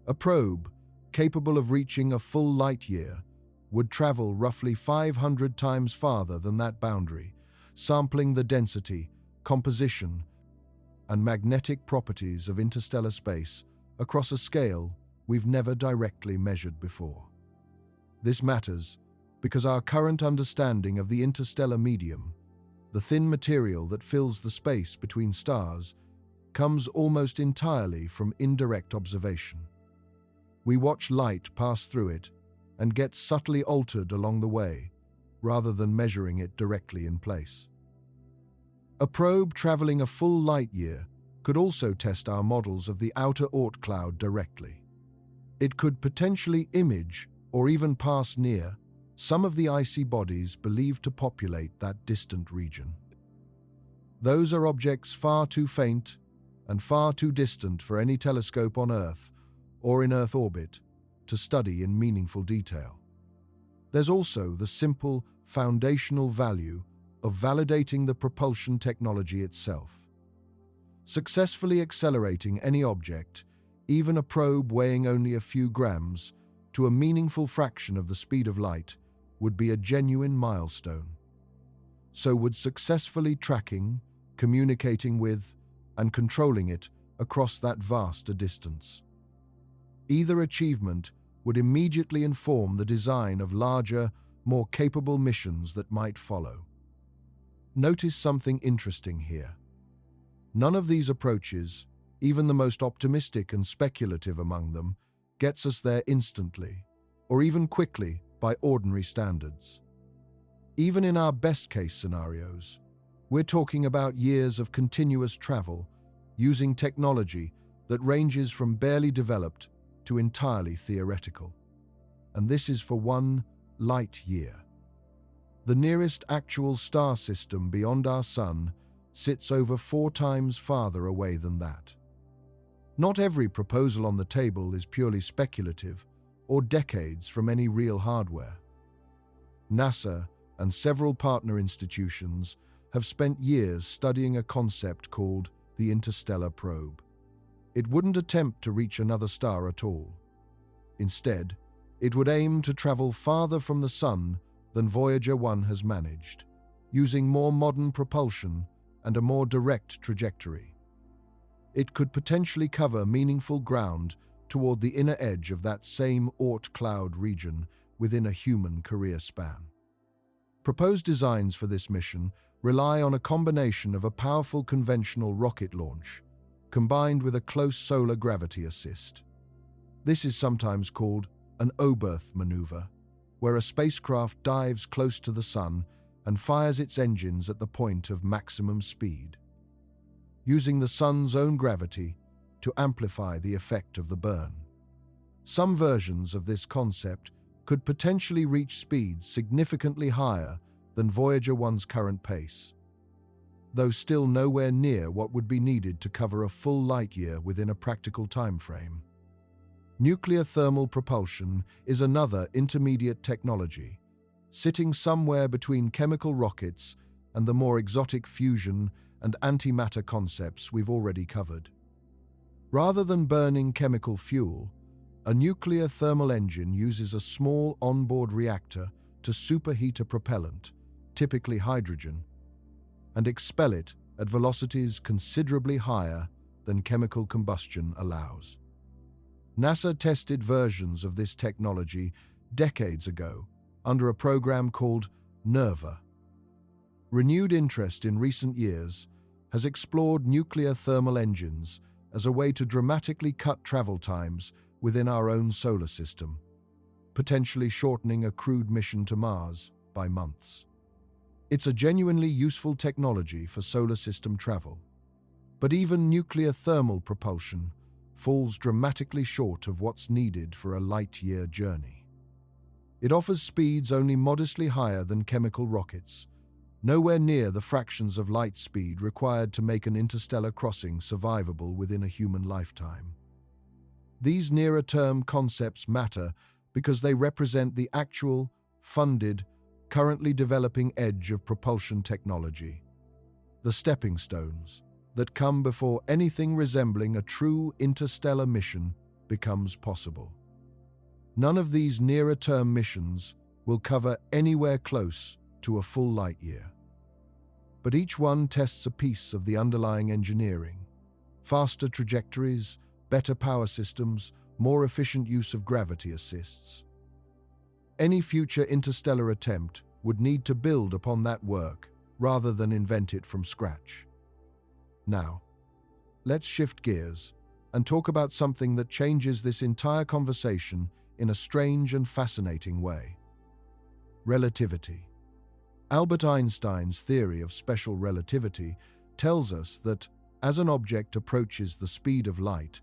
A probe, capable of reaching a full light year, would travel roughly 500 times farther than that boundary, sampling the density, composition, and magnetic properties of interstellar space across a scale we've never directly measured before. This matters because our current understanding of the interstellar medium, the thin material that fills the space between stars, comes almost entirely from indirect observation. We watch light pass through it and get subtly altered along the way, rather than measuring it directly in place. A probe traveling a full light year could also test our models of the outer Oort cloud directly. It could potentially image, or even pass near, some of the icy bodies believed to populate that distant region. Those are objects far too faint and far too distant for any telescope on Earth or in Earth orbit to study in meaningful detail. There's also the simple, foundational value of validating the propulsion technology itself. Successfully accelerating any object, even a probe weighing only a few grams, to a meaningful fraction of the speed of light would be a genuine milestone. So would successfully tracking, communicating with, and controlling it across that vast a distance. Either achievement would immediately inform the design of larger, more capable missions that might follow. Notice something interesting here. None of these approaches, even the most optimistic and speculative among them, gets us there instantly, or even quickly by ordinary standards. Even in our best-case scenarios, we're talking about years of continuous travel using technology that ranges from barely developed to entirely theoretical. And this is for 1 light year. The nearest actual star system beyond our Sun sits over 4 times farther away than that. Not every proposal on the table is purely speculative or decades from any real hardware. NASA and several partner institutions have spent years studying a concept called the interstellar probe. It wouldn't attempt to reach another star at all. Instead, it would aim to travel farther from the Sun than Voyager 1 has managed, using more modern propulsion and a more direct trajectory. It could potentially cover meaningful ground toward the inner edge of that same Oort cloud region within a human career span. Proposed designs for this mission rely on a combination of a powerful conventional rocket launch, combined with a close solar gravity assist. This is sometimes called an O-berth maneuver, where a spacecraft dives close to the Sun and fires its engines at the point of maximum speed, using the Sun's own gravity to amplify the effect of the burn. Some versions of this concept could potentially reach speeds significantly higher than Voyager 1's current pace, though still nowhere near what would be needed to cover a full light year within a practical time frame. Nuclear thermal propulsion is another intermediate technology, sitting somewhere between chemical rockets and the more exotic fusion and antimatter concepts we've already covered. Rather than burning chemical fuel, a nuclear thermal engine uses a small onboard reactor to superheat a propellant, typically hydrogen, and expel it at velocities considerably higher than chemical combustion allows. NASA tested versions of this technology decades ago under a program called NERVA. Renewed interest in recent years has explored nuclear thermal engines as a way to dramatically cut travel times within our own solar system, potentially shortening a crewed mission to Mars by months. It's a genuinely useful technology for solar system travel, but even nuclear thermal propulsion falls dramatically short of what's needed for a light-year journey. It offers speeds only modestly higher than chemical rockets, nowhere near the fractions of light speed required to make an interstellar crossing survivable within a human lifetime. These nearer-term concepts matter because they represent the actual, funded, currently developing edge of propulsion technology, the stepping stones that come before anything resembling a true interstellar mission becomes possible. None of these nearer-term missions will cover anywhere close to a full light year, but each one tests a piece of the underlying engineering: faster trajectories, better power systems, more efficient use of gravity assists. Any future interstellar attempt would need to build upon that work rather than invent it from scratch. Now, let's shift gears and talk about something that changes this entire conversation in a strange and fascinating way: relativity. Albert Einstein's theory of special relativity tells us that as an object approaches the speed of light,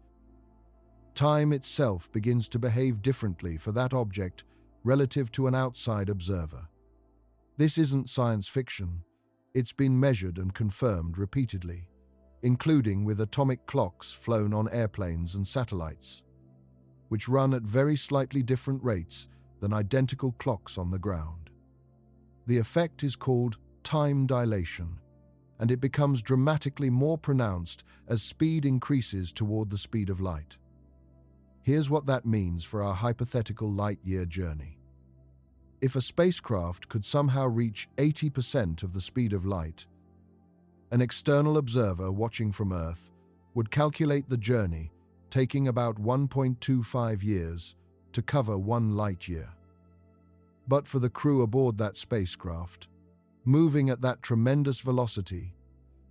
time itself begins to behave differently for that object relative to an outside observer. This isn't science fiction. It's been measured and confirmed repeatedly, including with atomic clocks flown on airplanes and satellites, which run at very slightly different rates than identical clocks on the ground. The effect is called time dilation, and it becomes dramatically more pronounced as speed increases toward the speed of light. Here's what that means for our hypothetical light-year journey. If a spacecraft could somehow reach 80% of the speed of light, an external observer watching from Earth would calculate the journey, taking about 1.25 years to cover 1 light year. But for the crew aboard that spacecraft, moving at that tremendous velocity,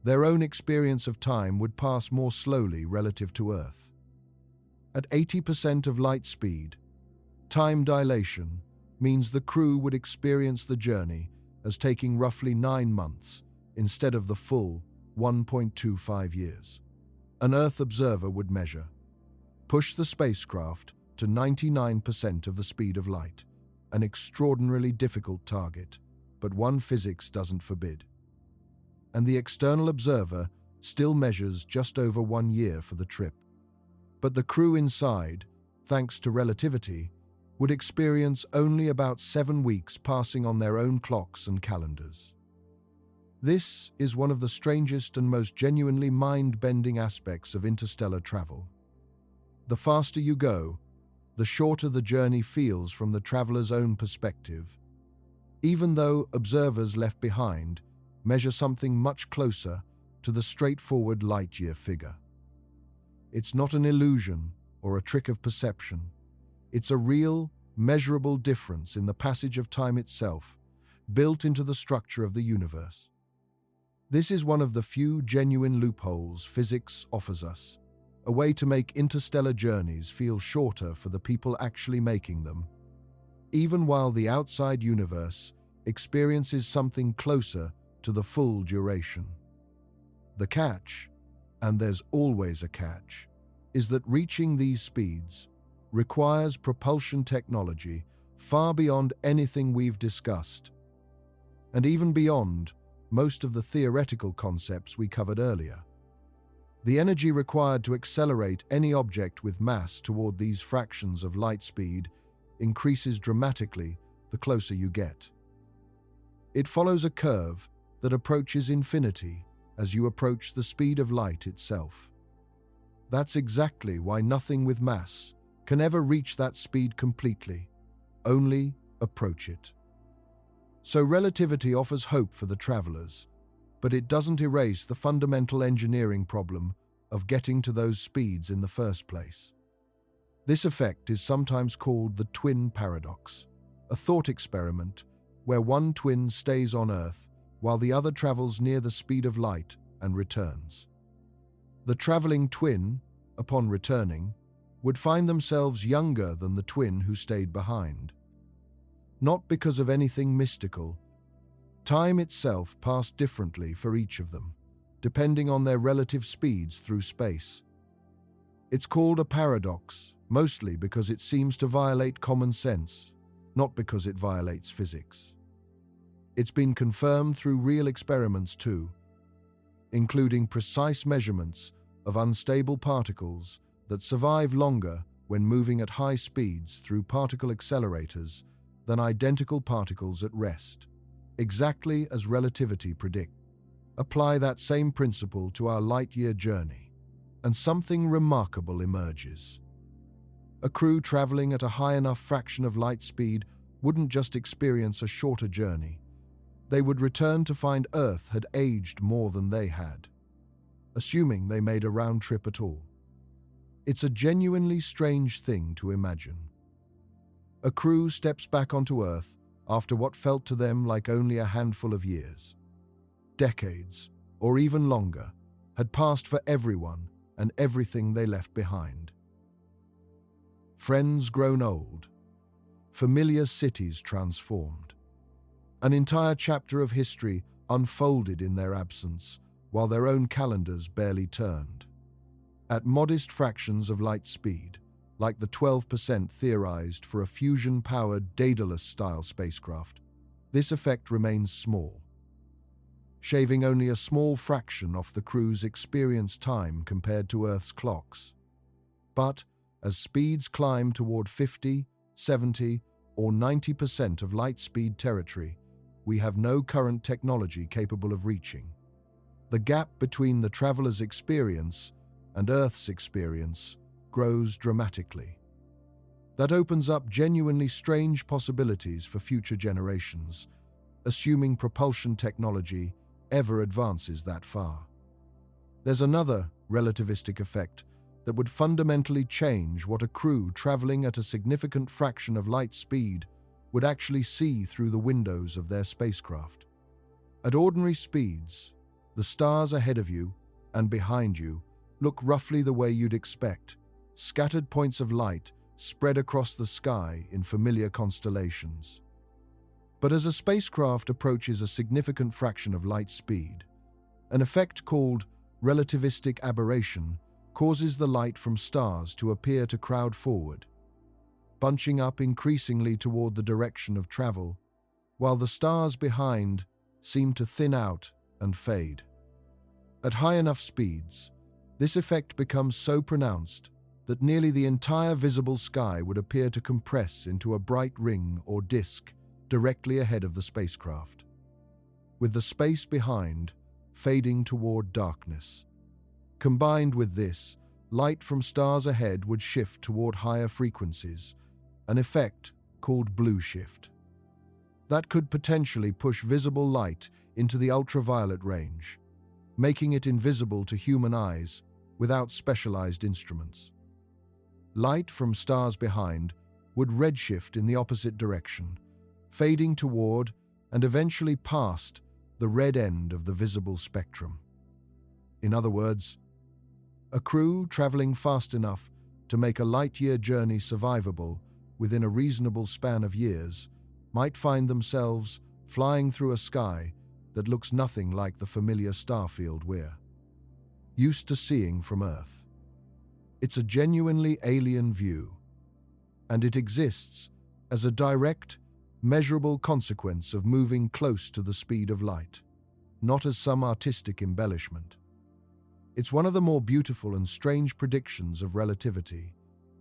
their own experience of time would pass more slowly relative to Earth. At 80% of light speed, time dilation means the crew would experience the journey as taking roughly 9 months instead of the full 1.25 years. An Earth observer would measure, push the spacecraft to 99% of the speed of light, an extraordinarily difficult target, but one physics doesn't forbid. And the external observer still measures just over 1 year for the trip. But the crew inside, thanks to relativity, would experience only about 7 weeks passing on their own clocks and calendars. This is one of the strangest and most genuinely mind-bending aspects of interstellar travel. The faster you go, the shorter the journey feels from the traveler's own perspective, even though observers left behind measure something much closer to the straightforward light-year figure. It's not an illusion or a trick of perception. It's a real, measurable difference in the passage of time itself, built into the structure of the universe. This is one of the few genuine loopholes physics offers us, a way to make interstellar journeys feel shorter for the people actually making them, even while the outside universe experiences something closer to the full duration. The catch, and there's always a catch, is that reaching these speeds requires propulsion technology far beyond anything we've discussed, and even beyond most of the theoretical concepts we covered earlier. The energy required to accelerate any object with mass toward these fractions of light speed increases dramatically the closer you get. It follows a curve that approaches infinity as you approach the speed of light itself. That's exactly why nothing with mass can ever reach that speed completely, only approach it. So relativity offers hope for the travelers, but it doesn't erase the fundamental engineering problem of getting to those speeds in the first place. This effect is sometimes called the twin paradox, a thought experiment where one twin stays on Earth while the other travels near the speed of light and returns. The traveling twin, upon returning, would find themselves younger than the twin who stayed behind. Not because of anything mystical. Time itself passed differently for each of them, depending on their relative speeds through space. It's called a paradox, mostly because it seems to violate common sense, not because it violates physics. It's been confirmed through real experiments too, including precise measurements of unstable particles that survive longer when moving at high speeds through particle accelerators than identical particles at rest, exactly as relativity predicts. Apply that same principle to our light-year journey, and something remarkable emerges. A crew traveling at a high enough fraction of light speed wouldn't just experience a shorter journey. They would return to find Earth had aged more than they had, assuming they made a round trip at all. It's a genuinely strange thing to imagine. A crew steps back onto Earth after what felt to them like only a handful of years. Decades, or even longer, had passed for everyone and everything they left behind. Friends grown old, familiar cities transformed. An entire chapter of history unfolded in their absence, while their own calendars barely turned. At modest fractions of light speed, like the 12% theorized for a fusion-powered Daedalus-style spacecraft, this effect remains small, shaving only a small fraction off the crew's experienced time compared to Earth's clocks. But as speeds climb toward 50, 70, or 90% of light speed territory, we have no current technology capable of reaching. The gap between the traveler's experience and Earth's experience grows dramatically. That opens up genuinely strange possibilities for future generations, assuming propulsion technology ever advances that far. There's another relativistic effect that would fundamentally change what a crew traveling at a significant fraction of light speed would actually see through the windows of their spacecraft. At ordinary speeds, the stars ahead of you and behind you look roughly the way you'd expect, scattered points of light spread across the sky in familiar constellations. But as a spacecraft approaches a significant fraction of light speed, an effect called relativistic aberration causes the light from stars to appear to crowd forward, bunching up increasingly toward the direction of travel, while the stars behind seem to thin out and fade. At high enough speeds, this effect becomes so pronounced that nearly the entire visible sky would appear to compress into a bright ring or disk directly ahead of the spacecraft, with the space behind fading toward darkness. Combined with this, light from stars ahead would shift toward higher frequencies, an effect called blue shift. That could potentially push visible light into the ultraviolet range, making it invisible to human eyes without specialized instruments. Light from stars behind would redshift in the opposite direction, fading toward and eventually past the red end of the visible spectrum. In other words, a crew traveling fast enough to make a light-year journey survivable within a reasonable span of years might find themselves flying through a sky that looks nothing like the familiar starfield we're used to seeing from Earth. It's a genuinely alien view, and it exists as a direct, measurable consequence of moving close to the speed of light, not as some artistic embellishment. It's one of the more beautiful and strange predictions of relativity,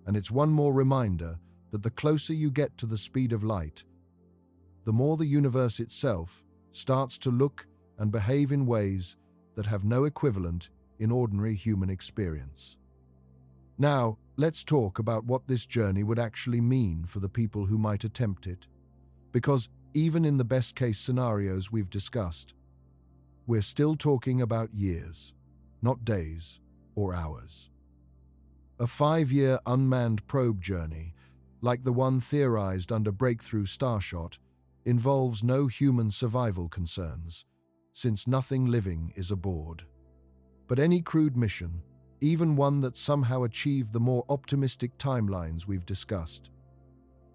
and it's one more reminder that the closer you get to the speed of light, the more the universe itself starts to look and behave in ways that have no equivalent in ordinary human experience. Now, let's talk about what this journey would actually mean for the people who might attempt it, because even in the best-case scenarios we've discussed, we're still talking about years, not days or hours. A 5-year unmanned probe journey, like the one theorized under Breakthrough Starshot, involves no human survival concerns, since nothing living is aboard. But any crewed mission, even one that somehow achieved the more optimistic timelines we've discussed,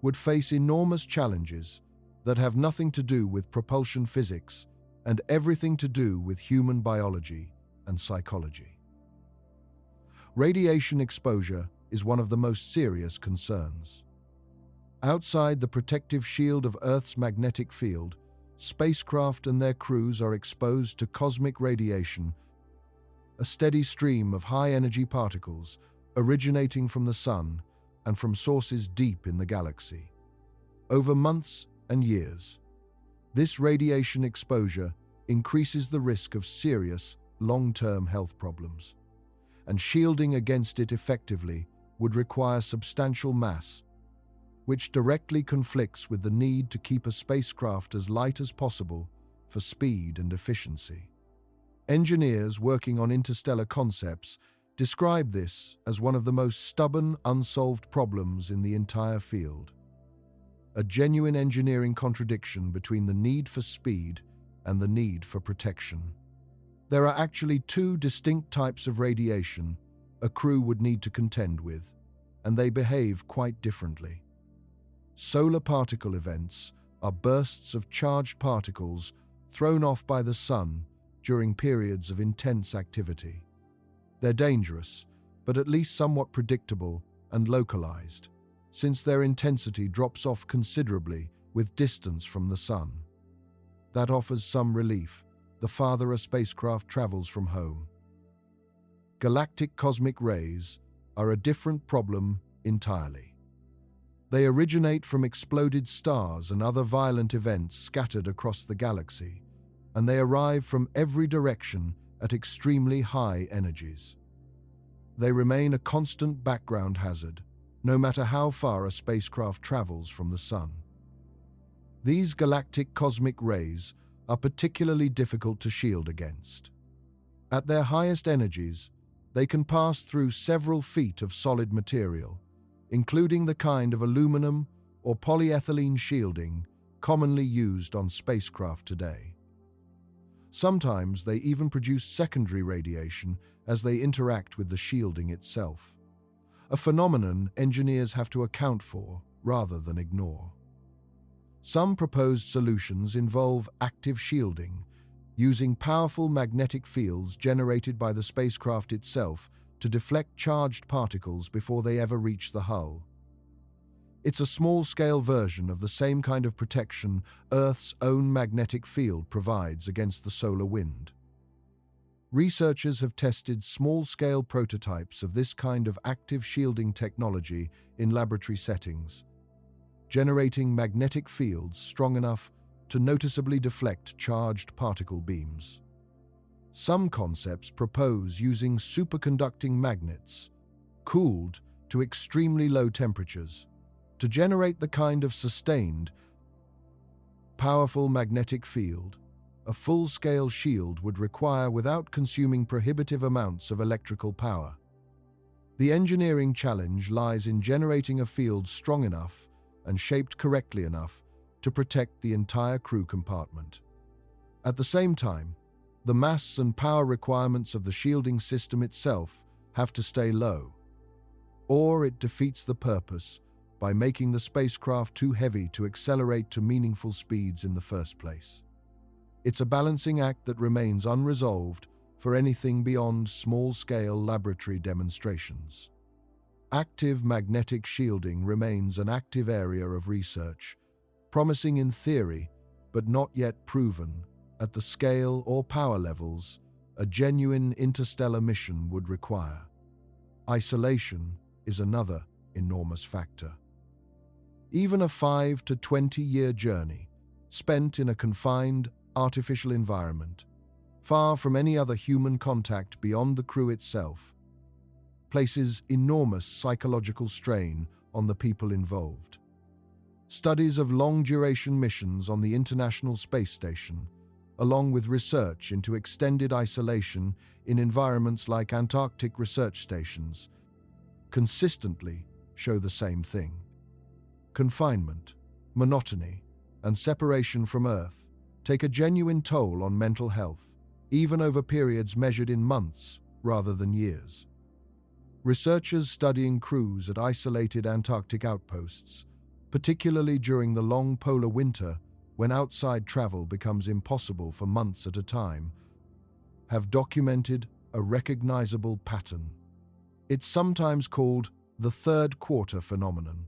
would face enormous challenges that have nothing to do with propulsion physics and everything to do with human biology and psychology. Radiation exposure is one of the most serious concerns. Outside the protective shield of Earth's magnetic field, spacecraft and their crews are exposed to cosmic radiation, a steady stream of high-energy particles originating from the Sun and from sources deep in the galaxy. Over months and years, this radiation exposure increases the risk of serious, long-term health problems, and shielding against it effectively would require substantial mass, which directly conflicts with the need to keep a spacecraft as light as possible for speed and efficiency. Engineers working on interstellar concepts describe this as one of the most stubborn, unsolved problems in the entire field. A genuine engineering contradiction between the need for speed and the need for protection. There are actually two distinct types of radiation a crew would need to contend with, and they behave quite differently. Solar particle events are bursts of charged particles thrown off by the Sun during periods of intense activity. They're dangerous, but at least somewhat predictable and localized, since their intensity drops off considerably with distance from the Sun. That offers some relief the farther a spacecraft travels from home. Galactic cosmic rays are a different problem entirely. They originate from exploded stars and other violent events scattered across the galaxy, and they arrive from every direction at extremely high energies. They remain a constant background hazard, no matter how far a spacecraft travels from the Sun. These galactic cosmic rays are particularly difficult to shield against. At their highest energies, they can pass through several feet of solid material, including the kind of aluminum or polyethylene shielding commonly used on spacecraft today. Sometimes they even produce secondary radiation as they interact with the shielding itself, a phenomenon engineers have to account for rather than ignore. Some proposed solutions involve active shielding, using powerful magnetic fields generated by the spacecraft itself to deflect charged particles before they ever reach the hull. It's a small-scale version of the same kind of protection Earth's own magnetic field provides against the solar wind. Researchers have tested small-scale prototypes of this kind of active shielding technology in laboratory settings, generating magnetic fields strong enough to noticeably deflect charged particle beams. Some concepts propose using superconducting magnets, cooled to extremely low temperatures, to generate the kind of sustained, powerful magnetic field a full-scale shield would require without consuming prohibitive amounts of electrical power. The engineering challenge lies in generating a field strong enough and shaped correctly enough to protect the entire crew compartment. At the same time, the mass and power requirements of the shielding system itself have to stay low, or it defeats the purpose by making the spacecraft too heavy to accelerate to meaningful speeds in the first place. It's a balancing act that remains unresolved for anything beyond small-scale laboratory demonstrations. Active magnetic shielding remains an active area of research, promising in theory, but not yet proven, at the scale or power levels a genuine interstellar mission would require. Isolation is another enormous factor. Even a 5 to 20-year journey, spent in a confined, artificial environment, far from any other human contact beyond the crew itself, places enormous psychological strain on the people involved. Studies of long-duration missions on the International Space Station, along with research into extended isolation in environments like Antarctic research stations, consistently show the same thing. Confinement, monotony, and separation from Earth take a genuine toll on mental health, even over periods measured in months rather than years. Researchers studying crews at isolated Antarctic outposts, particularly during the long polar winter when outside travel becomes impossible for months at a time, have documented a recognizable pattern. It's sometimes called the third quarter phenomenon,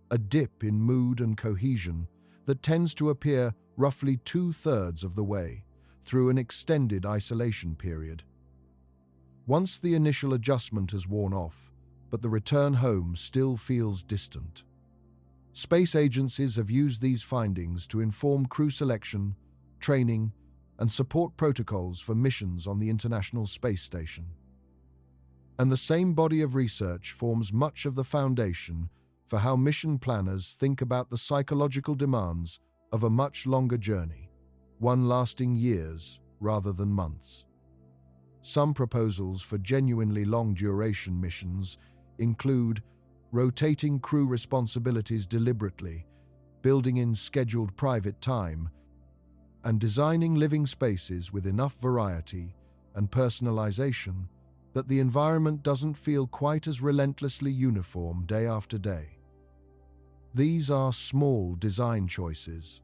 a dip in mood and cohesion that tends to appear roughly 2/3 of the way through an extended isolation period. Once the initial adjustment has worn off, but the return home still feels distant. Space agencies have used these findings to inform crew selection, training, and support protocols for missions on the International Space Station. And the same body of research forms much of the foundation for how mission planners think about the psychological demands of a much longer journey, one lasting years rather than months. Some proposals for genuinely long-duration missions include rotating crew responsibilities deliberately, building in scheduled private time, and designing living spaces with enough variety and personalization that the environment doesn't feel quite as relentlessly uniform day after day. These are small design choices,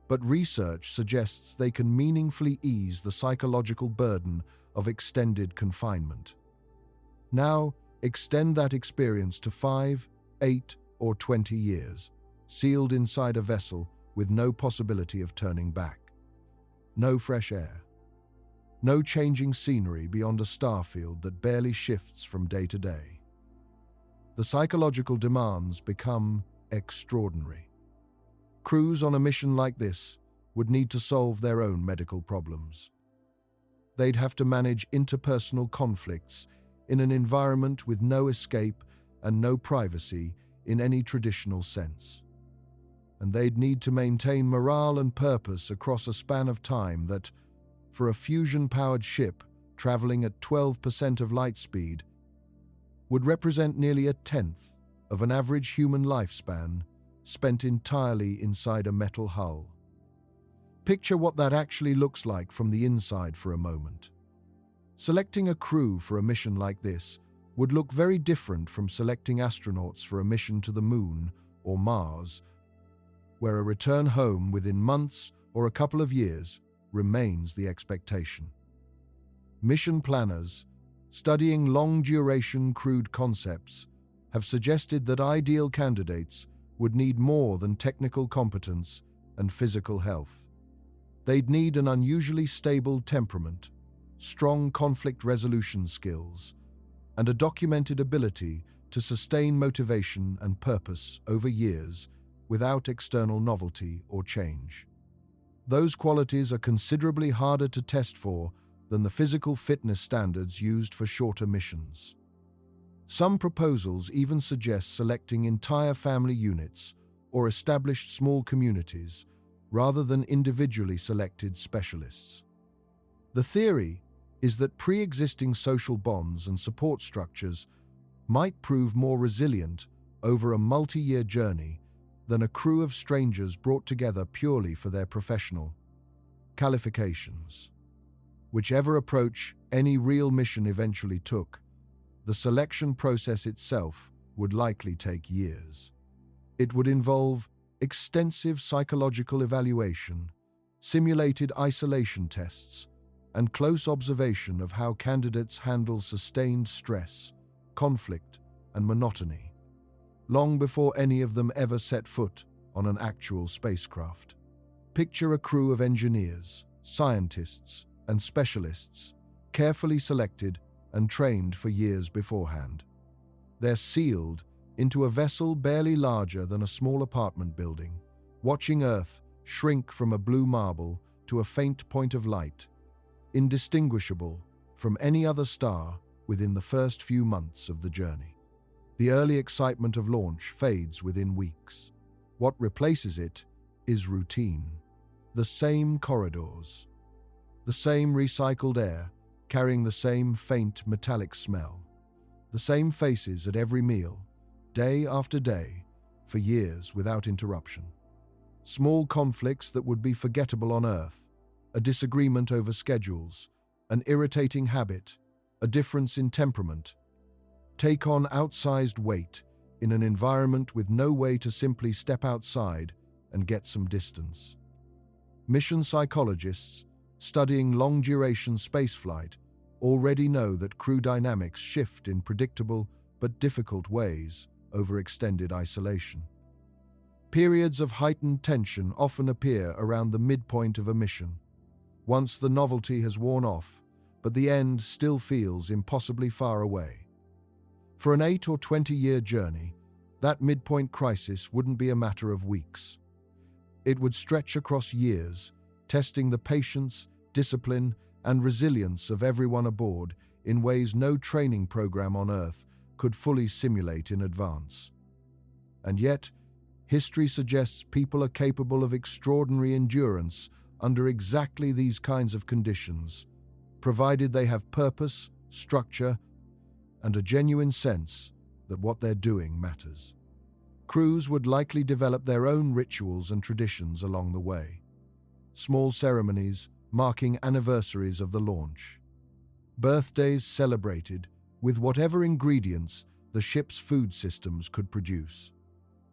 but research suggests they can meaningfully ease the psychological burden of extended confinement. Now, extend that experience to 5, 8, or 20 years, sealed inside a vessel with no possibility of turning back. No fresh air. No changing scenery beyond a starfield that barely shifts from day to day. The psychological demands become extraordinary. Crews on a mission like this would need to solve their own medical problems. They'd have to manage interpersonal conflicts in an environment with no escape and no privacy in any traditional sense. And they'd need to maintain morale and purpose across a span of time that, for a fusion-powered ship traveling at 12% of light speed, would represent nearly 1/10 of an average human lifespan spent entirely inside a metal hull. Picture what that actually looks like from the inside for a moment. Selecting a crew for a mission like this would look very different from selecting astronauts for a mission to the Moon or Mars, where a return home within months or a couple of years remains the expectation. Mission planners, studying long-duration crewed concepts, have suggested that ideal candidates would need more than technical competence and physical health. They'd need an unusually stable temperament, strong conflict resolution skills, and a documented ability to sustain motivation and purpose over years without external novelty or change. Those qualities are considerably harder to test for than the physical fitness standards used for shorter missions. Some proposals even suggest selecting entire family units or established small communities rather than individually selected specialists. The theory is that pre-existing social bonds and support structures might prove more resilient over a multi-year journey than a crew of strangers brought together purely for their professional qualifications. Whichever approach any real mission eventually took, the selection process itself would likely take years. It would involve extensive psychological evaluation, simulated isolation tests, and close observation of how candidates handle sustained stress, conflict, and monotony, long before any of them ever set foot on an actual spacecraft. Picture a crew of engineers, scientists, and specialists, carefully selected and trained for years beforehand. They're sealed into a vessel barely larger than a small apartment building, watching Earth shrink from a blue marble to a faint point of light, indistinguishable from any other star within the first few months of the journey. The early excitement of launch fades within weeks. What replaces it is routine. The same corridors, the same recycled air carrying the same faint metallic smell, the same faces at every meal, day after day, for years without interruption. Small conflicts that would be forgettable on Earth, a disagreement over schedules, an irritating habit, a difference in temperament, take on outsized weight in an environment with no way to simply step outside and get some distance. Mission psychologists studying long-duration spaceflight already know that crew dynamics shift in predictable but difficult ways over extended isolation. Periods of heightened tension often appear around the midpoint of a mission, once the novelty has worn off, but the end still feels impossibly far away. For an 8 or 20-year journey, that midpoint crisis wouldn't be a matter of weeks. It would stretch across years, testing the patience, discipline, and resilience of everyone aboard in ways no training program on Earth could fully simulate in advance. And yet, history suggests people are capable of extraordinary endurance under exactly these kinds of conditions, provided they have purpose, structure, and a genuine sense that what they're doing matters. Crews would likely develop their own rituals and traditions along the way. Small ceremonies marking anniversaries of the launch. Birthdays celebrated with whatever ingredients the ship's food systems could produce.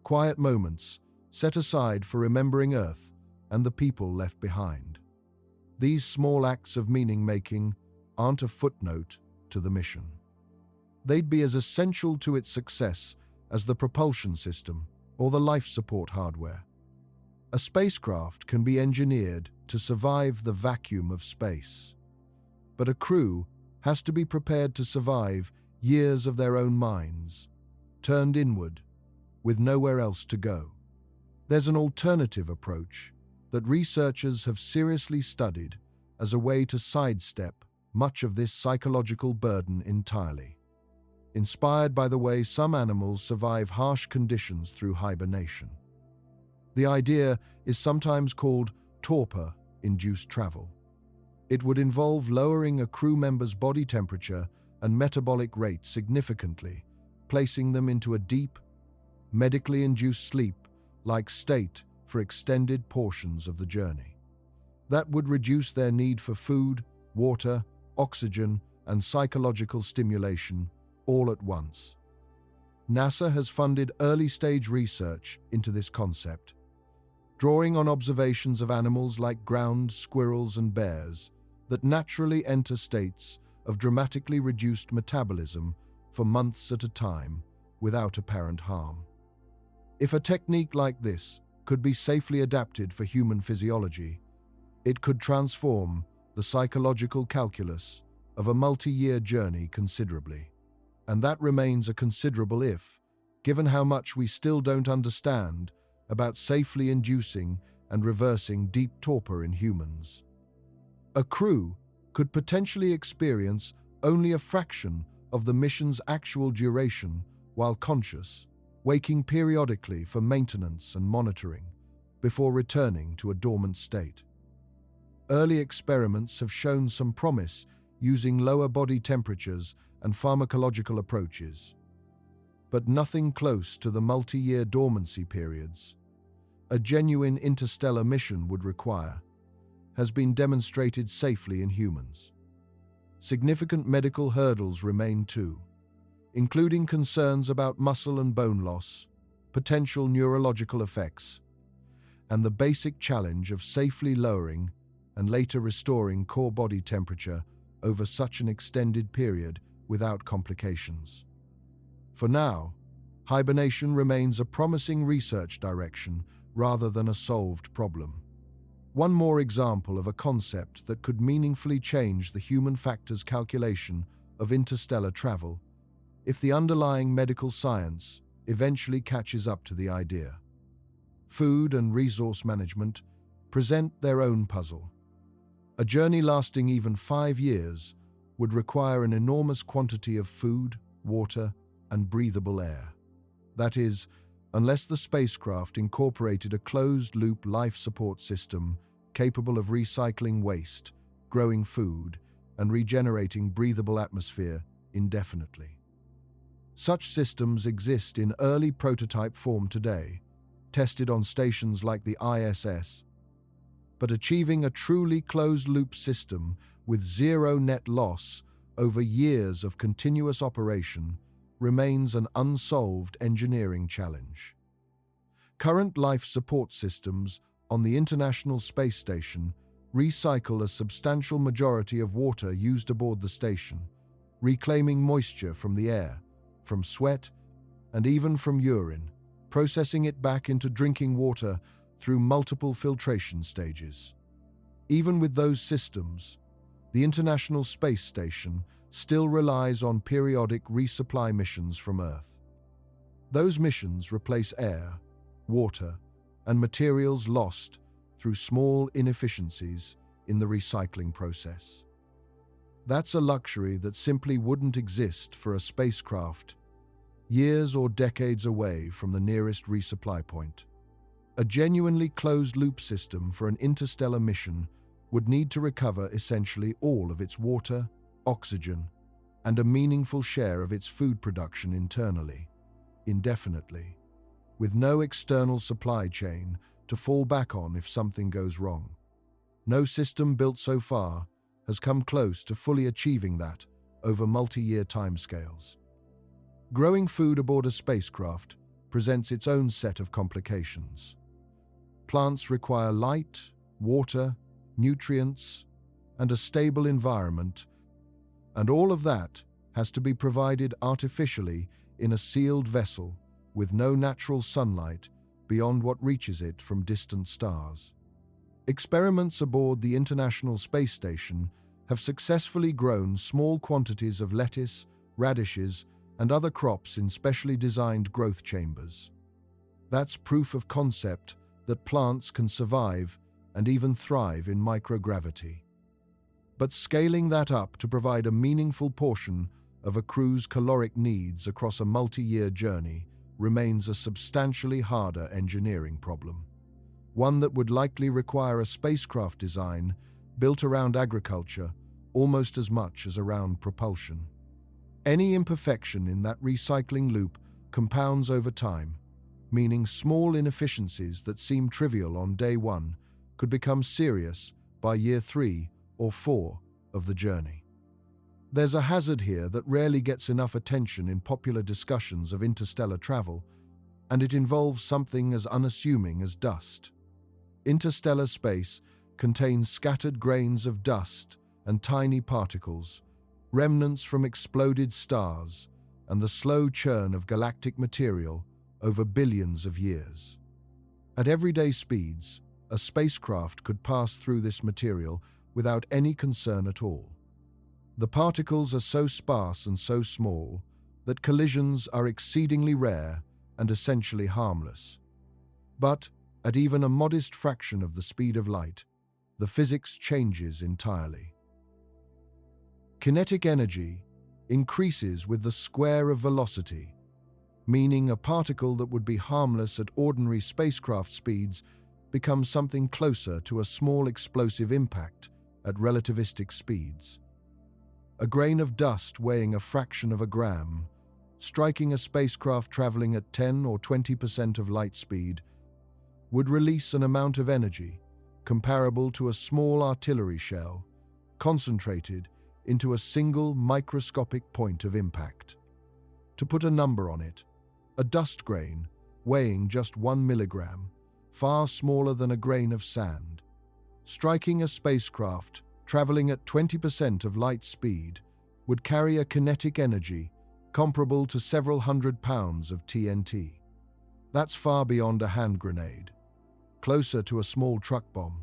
Quiet moments set aside for remembering Earth and the people left behind. These small acts of meaning-making aren't a footnote to the mission. They'd be as essential to its success as the propulsion system or the life support hardware. A spacecraft can be engineered to survive the vacuum of space, but a crew has to be prepared to survive years of their own minds, turned inward, with nowhere else to go. There's an alternative approach that researchers have seriously studied as a way to sidestep much of this psychological burden entirely. Inspired by the way some animals survive harsh conditions through hibernation. The idea is sometimes called torpor-induced travel. It would involve lowering a crew member's body temperature and metabolic rate significantly, placing them into a deep, medically induced sleep-like state for extended portions of the journey. That would reduce their need for food, water, oxygen, and psychological stimulation all at once. NASA has funded early-stage research into this concept, drawing on observations of animals like ground squirrels and bears that naturally enter states of dramatically reduced metabolism for months at a time without apparent harm. If a technique like this could be safely adapted for human physiology, it could transform the psychological calculus of a multi-year journey considerably. And that remains a considerable if, given how much we still don't understand about safely inducing and reversing deep torpor in humans. A crew could potentially experience only a fraction of the mission's actual duration while conscious, waking periodically for maintenance and monitoring before returning to a dormant state. Early experiments have shown some promise using lower body temperatures and pharmacological approaches, but nothing close to the multi-year dormancy periods a genuine interstellar mission would require has been demonstrated safely in humans. Significant medical hurdles remain too, including concerns about muscle and bone loss, potential neurological effects, and the basic challenge of safely lowering and later restoring core body temperature over such an extended period without complications. For now, hibernation remains a promising research direction rather than a solved problem. One more example of a concept that could meaningfully change the human factors calculation of interstellar travel, if the underlying medical science eventually catches up to the idea. Food and resource management present their own puzzle. A journey lasting even 5 years would require an enormous quantity of food, water, and breathable air. That is, unless the spacecraft incorporated a closed-loop life support system capable of recycling waste, growing food, and regenerating breathable atmosphere indefinitely. Such systems exist in early prototype form today, tested on stations like the ISS, but achieving a truly closed-loop system with zero net loss over years of continuous operation remains an unsolved engineering challenge. Current life support systems on the International Space Station recycle a substantial majority of water used aboard the station, reclaiming moisture from the air, from sweat, and even from urine, processing it back into drinking water through multiple filtration stages. Even with those systems, the International Space Station still relies on periodic resupply missions from Earth. Those missions replace air, water, and materials lost through small inefficiencies in the recycling process. That's a luxury that simply wouldn't exist for a spacecraft years or decades away from the nearest resupply point. A genuinely closed-loop system for an interstellar mission would need to recover essentially all of its water, oxygen, and a meaningful share of its food production internally, indefinitely, with no external supply chain to fall back on if something goes wrong. No system built so far has come close to fully achieving that over multi-year timescales. Growing food aboard a spacecraft presents its own set of complications. Plants require light, water, nutrients, and a stable environment, and all of that has to be provided artificially in a sealed vessel with no natural sunlight beyond what reaches it from distant stars. Experiments aboard the International Space Station have successfully grown small quantities of lettuce, radishes, and other crops in specially designed growth chambers. That's proof of concept that plants can survive and even thrive in microgravity. But scaling that up to provide a meaningful portion of a crew's caloric needs across a multi-year journey remains a substantially harder engineering problem, one that would likely require a spacecraft design built around agriculture almost as much as around propulsion. Any imperfection in that recycling loop compounds over time, meaning small inefficiencies that seem trivial on day one could become serious by year 3 or 4 of the journey. There's a hazard here that rarely gets enough attention in popular discussions of interstellar travel, and it involves something as unassuming as dust. Interstellar space contains scattered grains of dust and tiny particles, remnants from exploded stars, and the slow churn of galactic material over billions of years. At everyday speeds, a spacecraft could pass through this material without any concern at all. The particles are so sparse and so small that collisions are exceedingly rare and essentially harmless. But at even a modest fraction of the speed of light, the physics changes entirely. Kinetic energy increases with the square of velocity, meaning a particle that would be harmless at ordinary spacecraft speeds becomes something closer to a small explosive impact at relativistic speeds. A grain of dust weighing a fraction of a gram, striking a spacecraft traveling at 10 or 20% of light speed, would release an amount of energy comparable to a small artillery shell, concentrated into a single microscopic point of impact. To put a number on it, a dust grain weighing just 1 milligram, far smaller than a grain of sand, striking a spacecraft traveling at 20% of light speed would carry a kinetic energy comparable to several hundred pounds of TNT. That's far beyond a hand grenade, closer to a small truck bomb.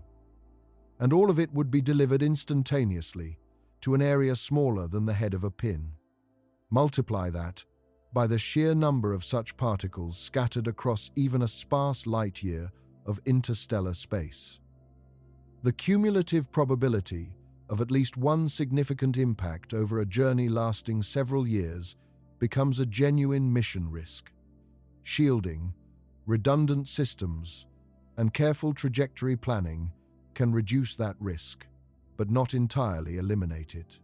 And all of it would be delivered instantaneously to an area smaller than the head of a pin. Multiply that by the sheer number of such particles scattered across even a sparse light year of interstellar space. The cumulative probability of at least one significant impact over a journey lasting several years becomes a genuine mission risk. Shielding, redundant systems, and careful trajectory planning can reduce that risk, but not entirely eliminate it.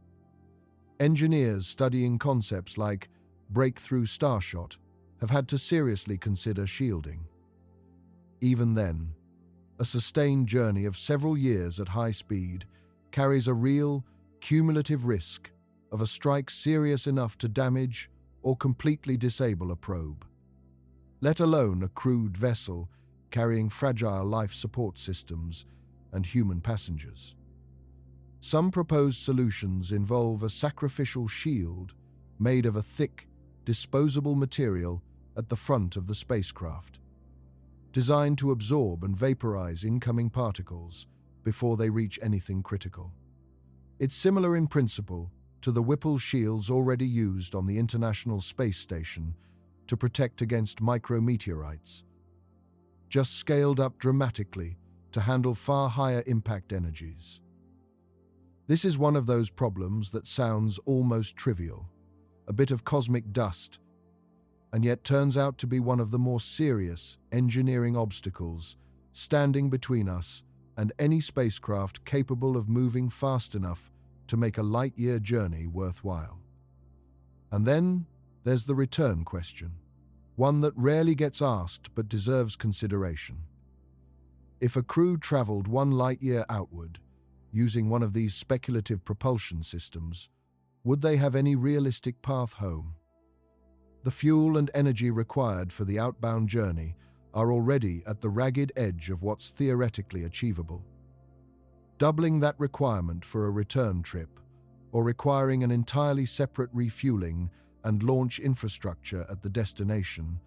Engineers studying concepts like breakthrough starshot have had to seriously consider shielding. Even then, a sustained journey of several years at high speed carries a real, cumulative risk of a strike serious enough to damage or completely disable a probe, let alone a crewed vessel carrying fragile life support systems and human passengers. Some proposed solutions involve a sacrificial shield made of a thick, disposable material at the front of the spacecraft, designed to absorb and vaporize incoming particles before they reach anything critical. It's similar in principle to the Whipple shields already used on the International Space Station to protect against micrometeorites, just scaled up dramatically to handle far higher impact energies. This is one of those problems that sounds almost trivial, a bit of cosmic dust, and yet turns out to be one of the more serious engineering obstacles standing between us and any spacecraft capable of moving fast enough to make a light-year journey worthwhile. And then there's the return question, one that rarely gets asked but deserves consideration. If a crew traveled 1 light-year outward, using one of these speculative propulsion systems, would they have any realistic path home? The fuel and energy required for the outbound journey are already at the ragged edge of what's theoretically achievable. Doubling that requirement for a return trip, or requiring an entirely separate refueling and launch infrastructure at the destination,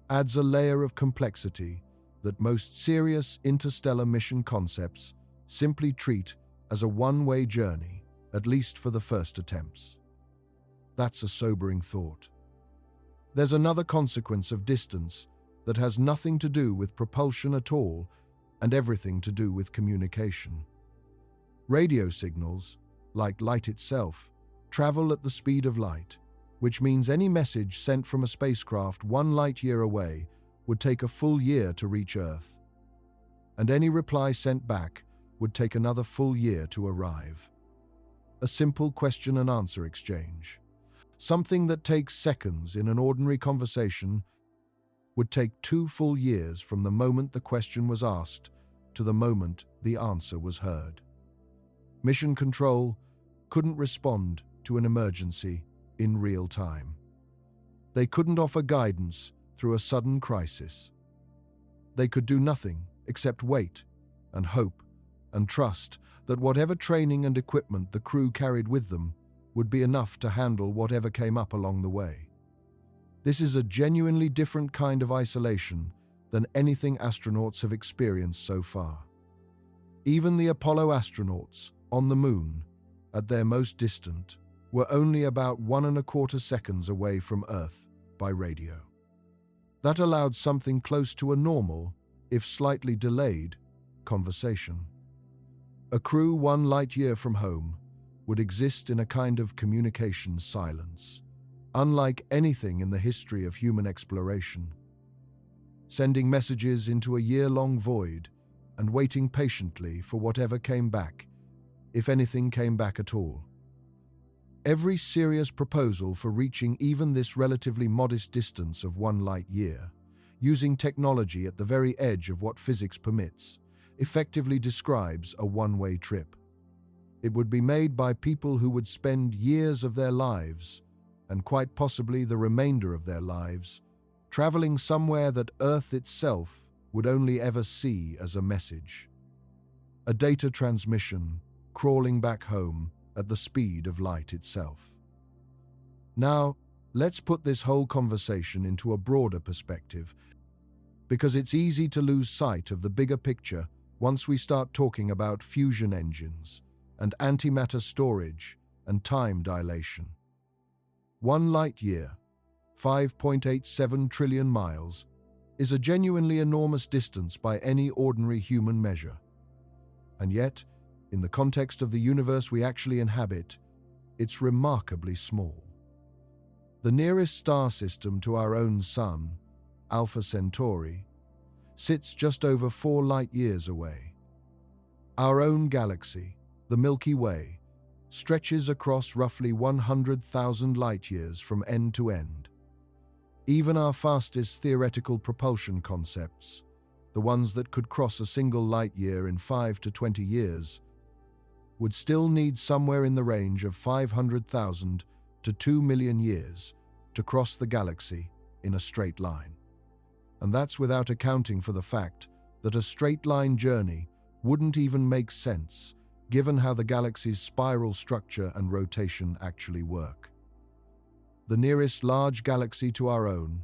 adds a layer of complexity that most serious interstellar mission concepts simply treat as a one-way journey, at least for the first attempts. That's a sobering thought. There's another consequence of distance that has nothing to do with propulsion at all and everything to do with communication. Radio signals, like light itself, travel at the speed of light, which means any message sent from a spacecraft 1 light-year away would take a full year to reach Earth, and any reply sent back would take another full year to arrive. A simple question-and-answer exchange, something that takes seconds in an ordinary conversation, would take 2 full years from the moment the question was asked to the moment the answer was heard. Mission Control couldn't respond to an emergency in real time. They couldn't offer guidance through a sudden crisis. They could do nothing except wait and hope and trust that whatever training and equipment the crew carried with them would be enough to handle whatever came up along the way. This is a genuinely different kind of isolation than anything astronauts have experienced so far. Even the Apollo astronauts on the Moon, at their most distant, were only about 1.25 seconds away from Earth by radio. That allowed something close to a normal, if slightly delayed, conversation. A crew 1 light-year from home would exist in a kind of communication silence, unlike anything in the history of human exploration, sending messages into a year-long void and waiting patiently for whatever came back, if anything came back at all. Every serious proposal for reaching even this relatively modest distance of 1 light-year, using technology at the very edge of what physics permits, effectively describes a one-way trip. It would be made by people who would spend years of their lives, and quite possibly the remainder of their lives, traveling somewhere that Earth itself would only ever see as a message. A data transmission crawling back home at the speed of light itself. Now, let's put this whole conversation into a broader perspective, because it's easy to lose sight of the bigger picture once we start talking about fusion engines and antimatter storage and time dilation. 1 light year, 5.87 trillion miles, is a genuinely enormous distance by any ordinary human measure. And yet, in the context of the universe we actually inhabit, it's remarkably small. The nearest star system to our own Sun, Alpha Centauri, sits just over 4 light years away. Our own galaxy, the Milky Way, stretches across roughly 100,000 light-years from end to end. Even our fastest theoretical propulsion concepts, the ones that could cross a single light-year in 5 to 20 years, would still need somewhere in the range of 500,000 to 2 million years to cross the galaxy in a straight line. And that's without accounting for the fact that a straight-line journey wouldn't even make sense given how the galaxy's spiral structure and rotation actually work. The nearest large galaxy to our own,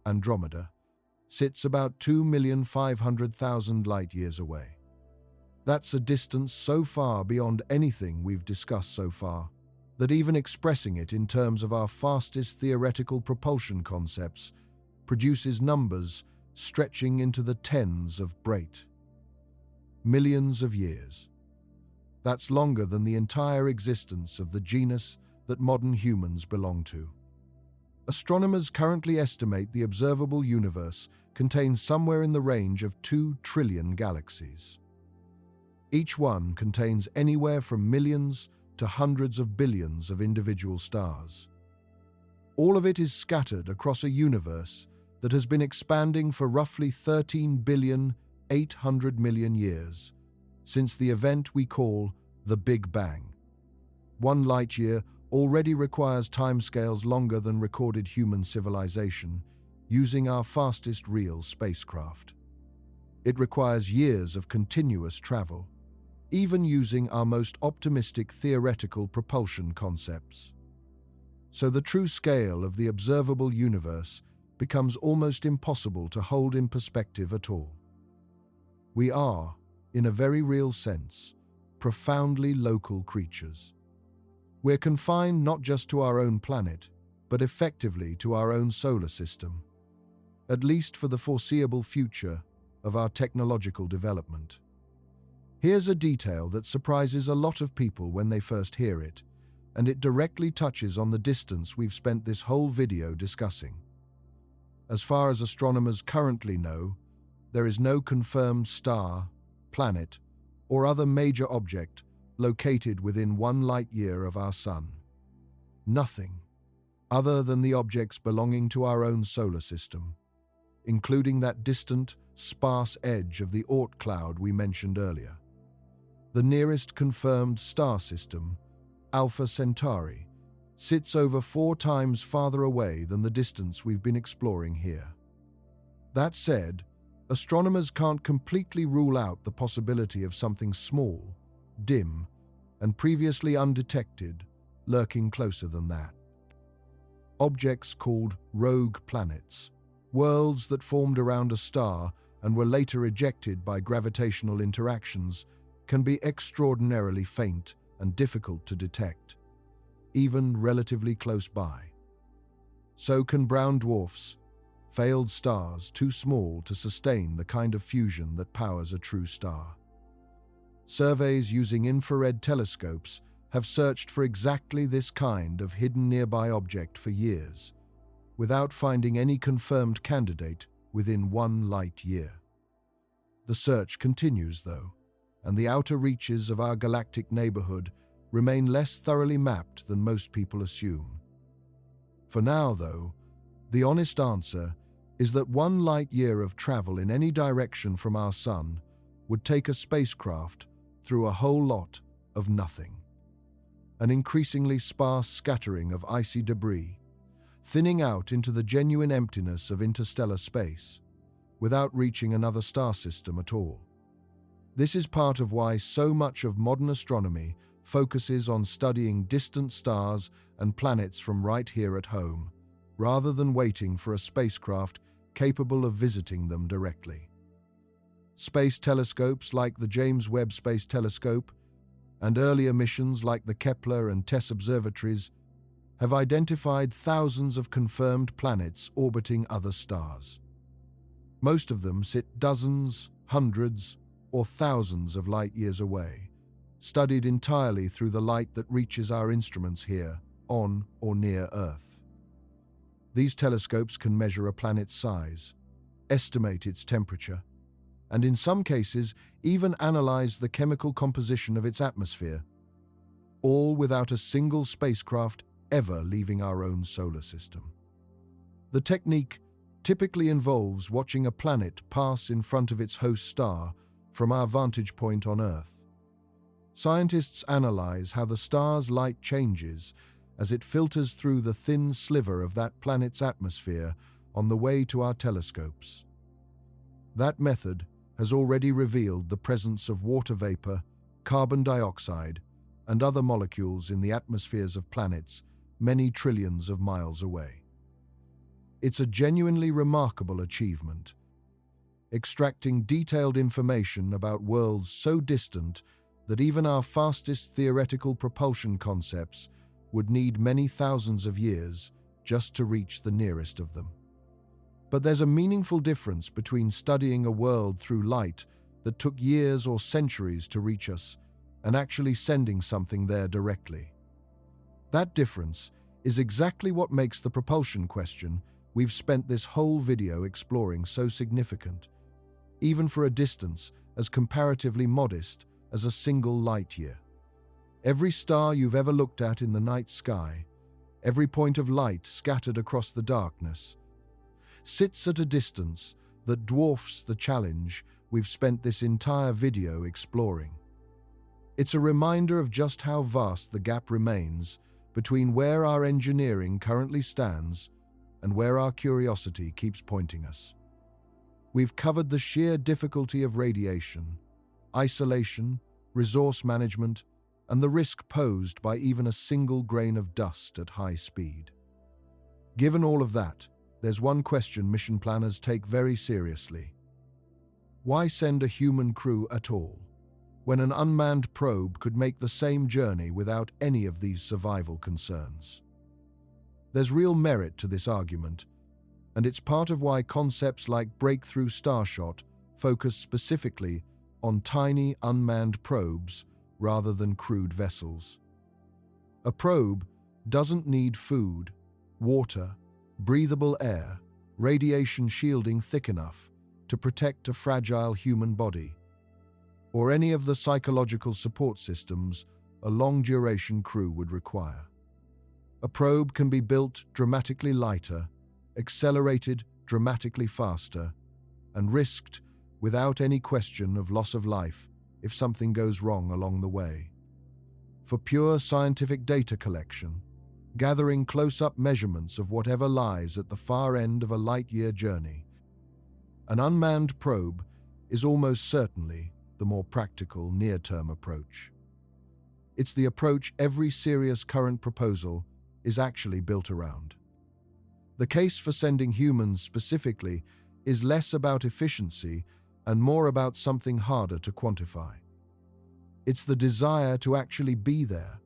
Andromeda, sits about 2,500,000 light-years away. That's a distance so far beyond anything we've discussed so far that even expressing it in terms of our fastest theoretical propulsion concepts produces numbers stretching into the tens of Brait. Millions of years. That's longer than the entire existence of the genus that modern humans belong to. Astronomers currently estimate the observable universe contains somewhere in the range of 2 trillion galaxies. Each one contains anywhere from millions to hundreds of billions of individual stars. All of it is scattered across a universe that has been expanding for roughly 13,800,000,000 years, since the event we call the Big Bang. 1 light-year already requires timescales longer than recorded human civilization, using our fastest real spacecraft. It requires years of continuous travel, even using our most optimistic theoretical propulsion concepts. So the true scale of the observable universe becomes almost impossible to hold in perspective at all. We are, in a very real sense, profoundly local creatures. We're confined not just to our own planet, but effectively to our own solar system, at least for the foreseeable future of our technological development. Here's a detail that surprises a lot of people when they first hear it, and it directly touches on the distance we've spent this whole video discussing. As far as astronomers currently know, there is no confirmed star, planet, or other major object located within 1 light-year of our Sun. Nothing, other than the objects belonging to our own solar system, including that distant, sparse edge of the Oort cloud we mentioned earlier. The nearest confirmed star system, Alpha Centauri, sits over 4 times farther away than the distance we've been exploring here. That said, astronomers can't completely rule out the possibility of something small, dim, and previously undetected lurking closer than that. Objects called rogue planets, worlds that formed around a star and were later ejected by gravitational interactions, can be extraordinarily faint and difficult to detect, even relatively close by. So can brown dwarfs, failed stars too small to sustain the kind of fusion that powers a true star. Surveys using infrared telescopes have searched for exactly this kind of hidden nearby object for years, without finding any confirmed candidate within 1 light-year. The search continues, though, and the outer reaches of our galactic neighborhood remain less thoroughly mapped than most people assume. For now, though, the honest answer is that 1 light-year of travel in any direction from our Sun would take a spacecraft through a whole lot of nothing. An increasingly sparse scattering of icy debris, thinning out into the genuine emptiness of interstellar space, without reaching another star system at all. This is part of why so much of modern astronomy focuses on studying distant stars and planets from right here at home, rather than waiting for a spacecraft capable of visiting them directly. Space telescopes like the James Webb Space Telescope and earlier missions like the Kepler and TESS observatories have identified thousands of confirmed planets orbiting other stars. Most of them sit dozens, hundreds, or thousands of light-years away, studied entirely through the light that reaches our instruments here, on or near Earth. These telescopes can measure a planet's size, estimate its temperature, and in some cases even analyze the chemical composition of its atmosphere, all without a single spacecraft ever leaving our own solar system. The technique typically involves watching a planet pass in front of its host star from our vantage point on Earth. Scientists analyze how the star's light changes as it filters through the thin sliver of that planet's atmosphere on the way to our telescopes. That method has already revealed the presence of water vapor, carbon dioxide, and other molecules in the atmospheres of planets many trillions of miles away. It's a genuinely remarkable achievement, extracting detailed information about worlds so distant that even our fastest theoretical propulsion concepts would need many thousands of years just to reach the nearest of them. But there's a meaningful difference between studying a world through light that took years or centuries to reach us and actually sending something there directly. That difference is exactly what makes the propulsion question we've spent this whole video exploring so significant, even for a distance as comparatively modest as a single light year. Every star you've ever looked at in the night sky, every point of light scattered across the darkness, sits at a distance that dwarfs the challenge we've spent this entire video exploring. It's a reminder of just how vast the gap remains between where our engineering currently stands and where our curiosity keeps pointing us. We've covered the sheer difficulty of radiation, isolation, resource management, and the risk posed by even a single grain of dust at high speed. Given all of that, there's one question mission planners take very seriously. Why send a human crew at all, when an unmanned probe could make the same journey without any of these survival concerns? There's real merit to this argument, and it's part of why concepts like Breakthrough Starshot focus specifically on tiny unmanned probes rather than crewed vessels. A probe doesn't need food, water, breathable air, radiation shielding thick enough to protect a fragile human body, or any of the psychological support systems a long-duration crew would require. A probe can be built dramatically lighter, accelerated dramatically faster, and risked without any question of loss of life if something goes wrong along the way. For pure scientific data collection, gathering close-up measurements of whatever lies at the far end of a light-year journey, an unmanned probe is almost certainly the more practical near-term approach. It's the approach every serious current proposal is actually built around. The case for sending humans specifically is less about efficiency and more about something harder to quantify. It's the desire to actually be there,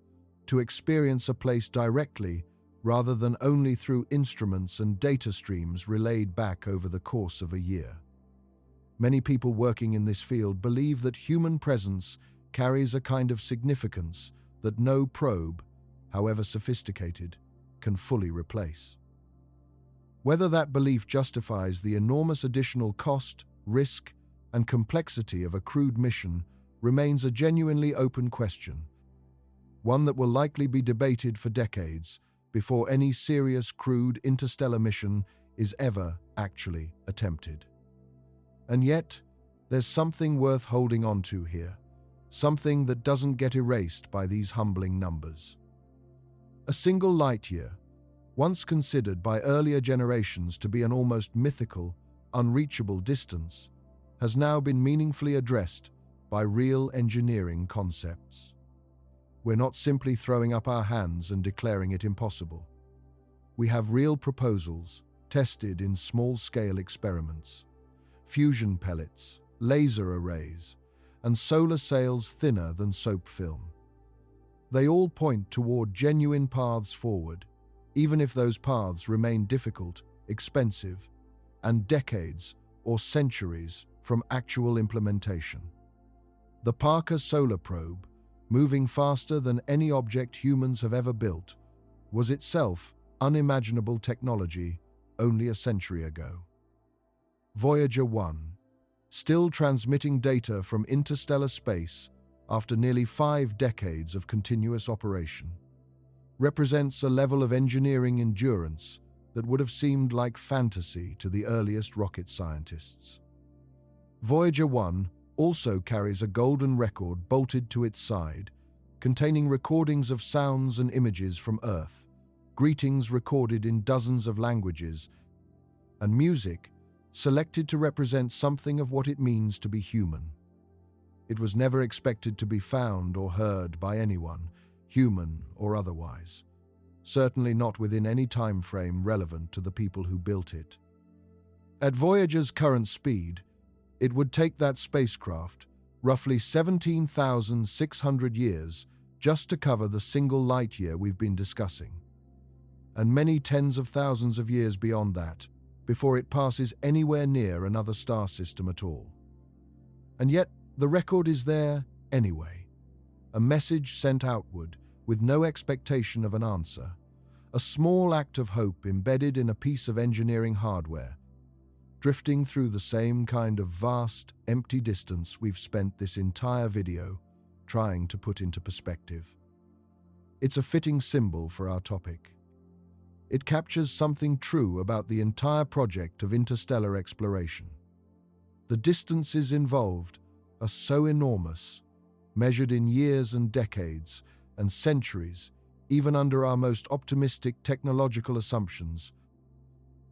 to experience a place directly rather than only through instruments and data streams relayed back over the course of a year. Many people working in this field believe that human presence carries a kind of significance that no probe, however sophisticated, can fully replace. Whether that belief justifies the enormous additional cost, risk, and complexity of a crewed mission remains a genuinely open question, one that will likely be debated for decades before any serious crewed interstellar mission is ever actually attempted. And yet, there's something worth holding on to here, something that doesn't get erased by these humbling numbers. A single light year, once considered by earlier generations to be an almost mythical, unreachable distance, has now been meaningfully addressed by real engineering concepts. We're not simply throwing up our hands and declaring it impossible. we have real proposals tested in small-scale experiments. Fusion pellets, laser arrays, and solar sails thinner than soap film. They all point toward genuine paths forward, even if those paths remain difficult, expensive, and decades or centuries from actual implementation. The Parker Solar Probe, moving faster than any object humans have ever built, was itself unimaginable technology only a century ago. Voyager 1, still transmitting data from interstellar space after nearly 5 decades of continuous operation, represents a level of engineering endurance that would have seemed like fantasy to the earliest rocket scientists. Voyager 1 also carries a golden record bolted to its side, containing recordings of sounds and images from Earth, greetings recorded in dozens of languages, and music selected to represent something of what it means to be human. It was never expected to be found or heard by anyone, human or otherwise, certainly not within any time frame relevant to the people who built it. At Voyager's current speed, it would take that spacecraft roughly 17,600 years just to cover the single light year we've been discussing, and many tens of thousands of years beyond that before it passes anywhere near another star system at all. And yet, the record is there anyway, a message sent outward with no expectation of an answer, a small act of hope embedded in a piece of engineering hardware, drifting through the same kind of vast, empty distance we've spent this entire video trying to put into perspective. It's a fitting symbol for our topic. It captures something true about the entire project of interstellar exploration. The distances involved are so enormous, measured in years and decades and centuries, even under our most optimistic technological assumptions,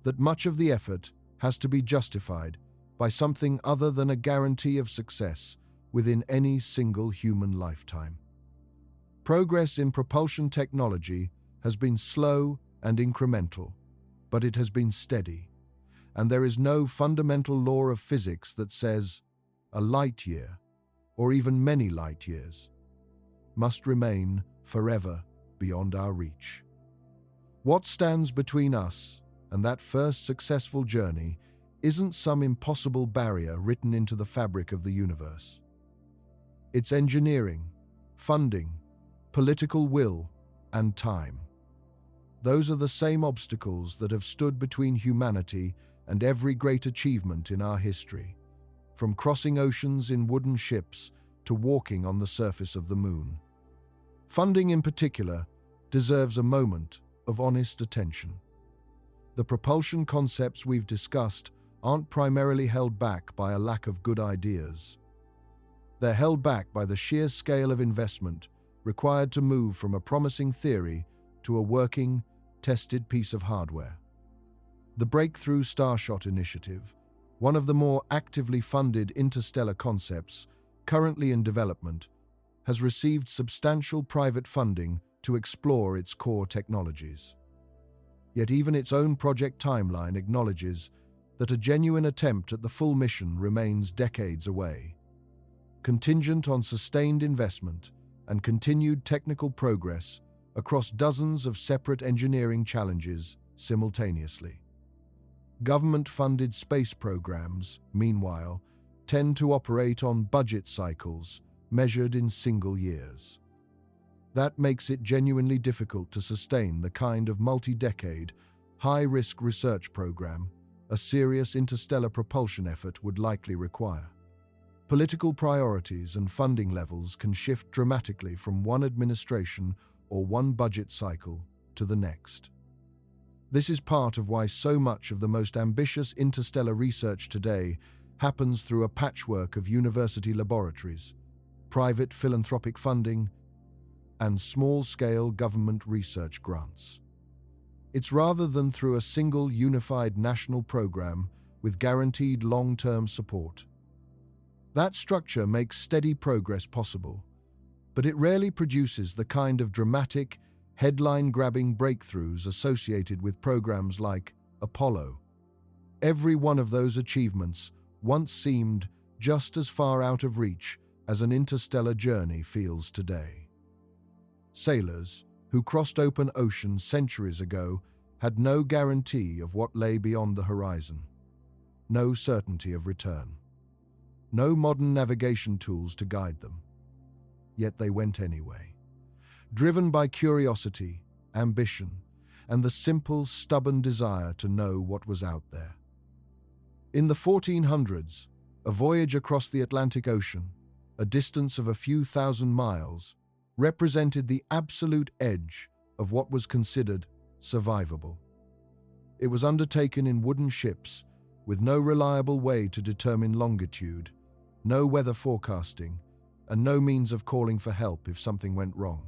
that much of the effort has to be justified by something other than a guarantee of success within any single human lifetime. Progress in propulsion technology has been slow and incremental, but it has been steady, and there is no fundamental law of physics that says a light year, or even many light years, must remain forever beyond our reach. What stands between us and that first successful journey isn't some impossible barrier written into the fabric of the universe. It's engineering, funding, political will, and time. Those are the same obstacles that have stood between humanity and every great achievement in our history, from crossing oceans in wooden ships to walking on the surface of the moon. Funding in particular deserves a moment of honest attention. The propulsion concepts we've discussed aren't primarily held back by a lack of good ideas. They're held back by the sheer scale of investment required to move from a promising theory to a working, tested piece of hardware. The Breakthrough Starshot Initiative, one of the more actively funded interstellar concepts currently in development, has received substantial private funding to explore its core technologies. Yet even its own project timeline acknowledges that a genuine attempt at the full mission remains decades away, contingent on sustained investment and continued technical progress across dozens of separate engineering challenges simultaneously. Government-funded space programs, meanwhile, tend to operate on budget cycles measured in single years. That makes it genuinely difficult to sustain the kind of multi-decade, high-risk research program a serious interstellar propulsion effort would likely require. Political priorities and funding levels can shift dramatically from one administration or one budget cycle to the next. This is part of why so much of the most ambitious interstellar research today happens through a patchwork of university laboratories, private philanthropic funding, and small-scale government research grants. It's rather than through a single unified national program with guaranteed long-term support. That structure makes steady progress possible, but it rarely produces the kind of dramatic, headline-grabbing breakthroughs associated with programs like Apollo. Every one of those achievements once seemed just as far out of reach as an interstellar journey feels today. Sailors who crossed open oceans centuries ago had no guarantee of what lay beyond the horizon, no certainty of return, no modern navigation tools to guide them. Yet they went anyway, driven by curiosity, ambition, and the simple, stubborn desire to know what was out there. In the 1400s, a voyage across the Atlantic Ocean, a distance of a few thousand miles, represented the absolute edge of what was considered survivable. It was undertaken in wooden ships, with no reliable way to determine longitude, no weather forecasting, and no means of calling for help if something went wrong.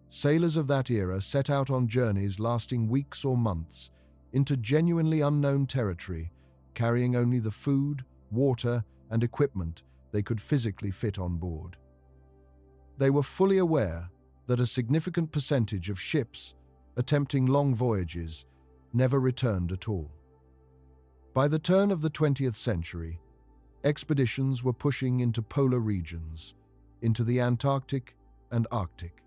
Sailors of that era set out on journeys lasting weeks or months into genuinely unknown territory, carrying only the food, water, and equipment they could physically fit on board. They were fully aware that a significant percentage of ships attempting long voyages never returned at all. By the turn of the 20th century, expeditions were pushing into polar regions, into the Antarctic and Arctic.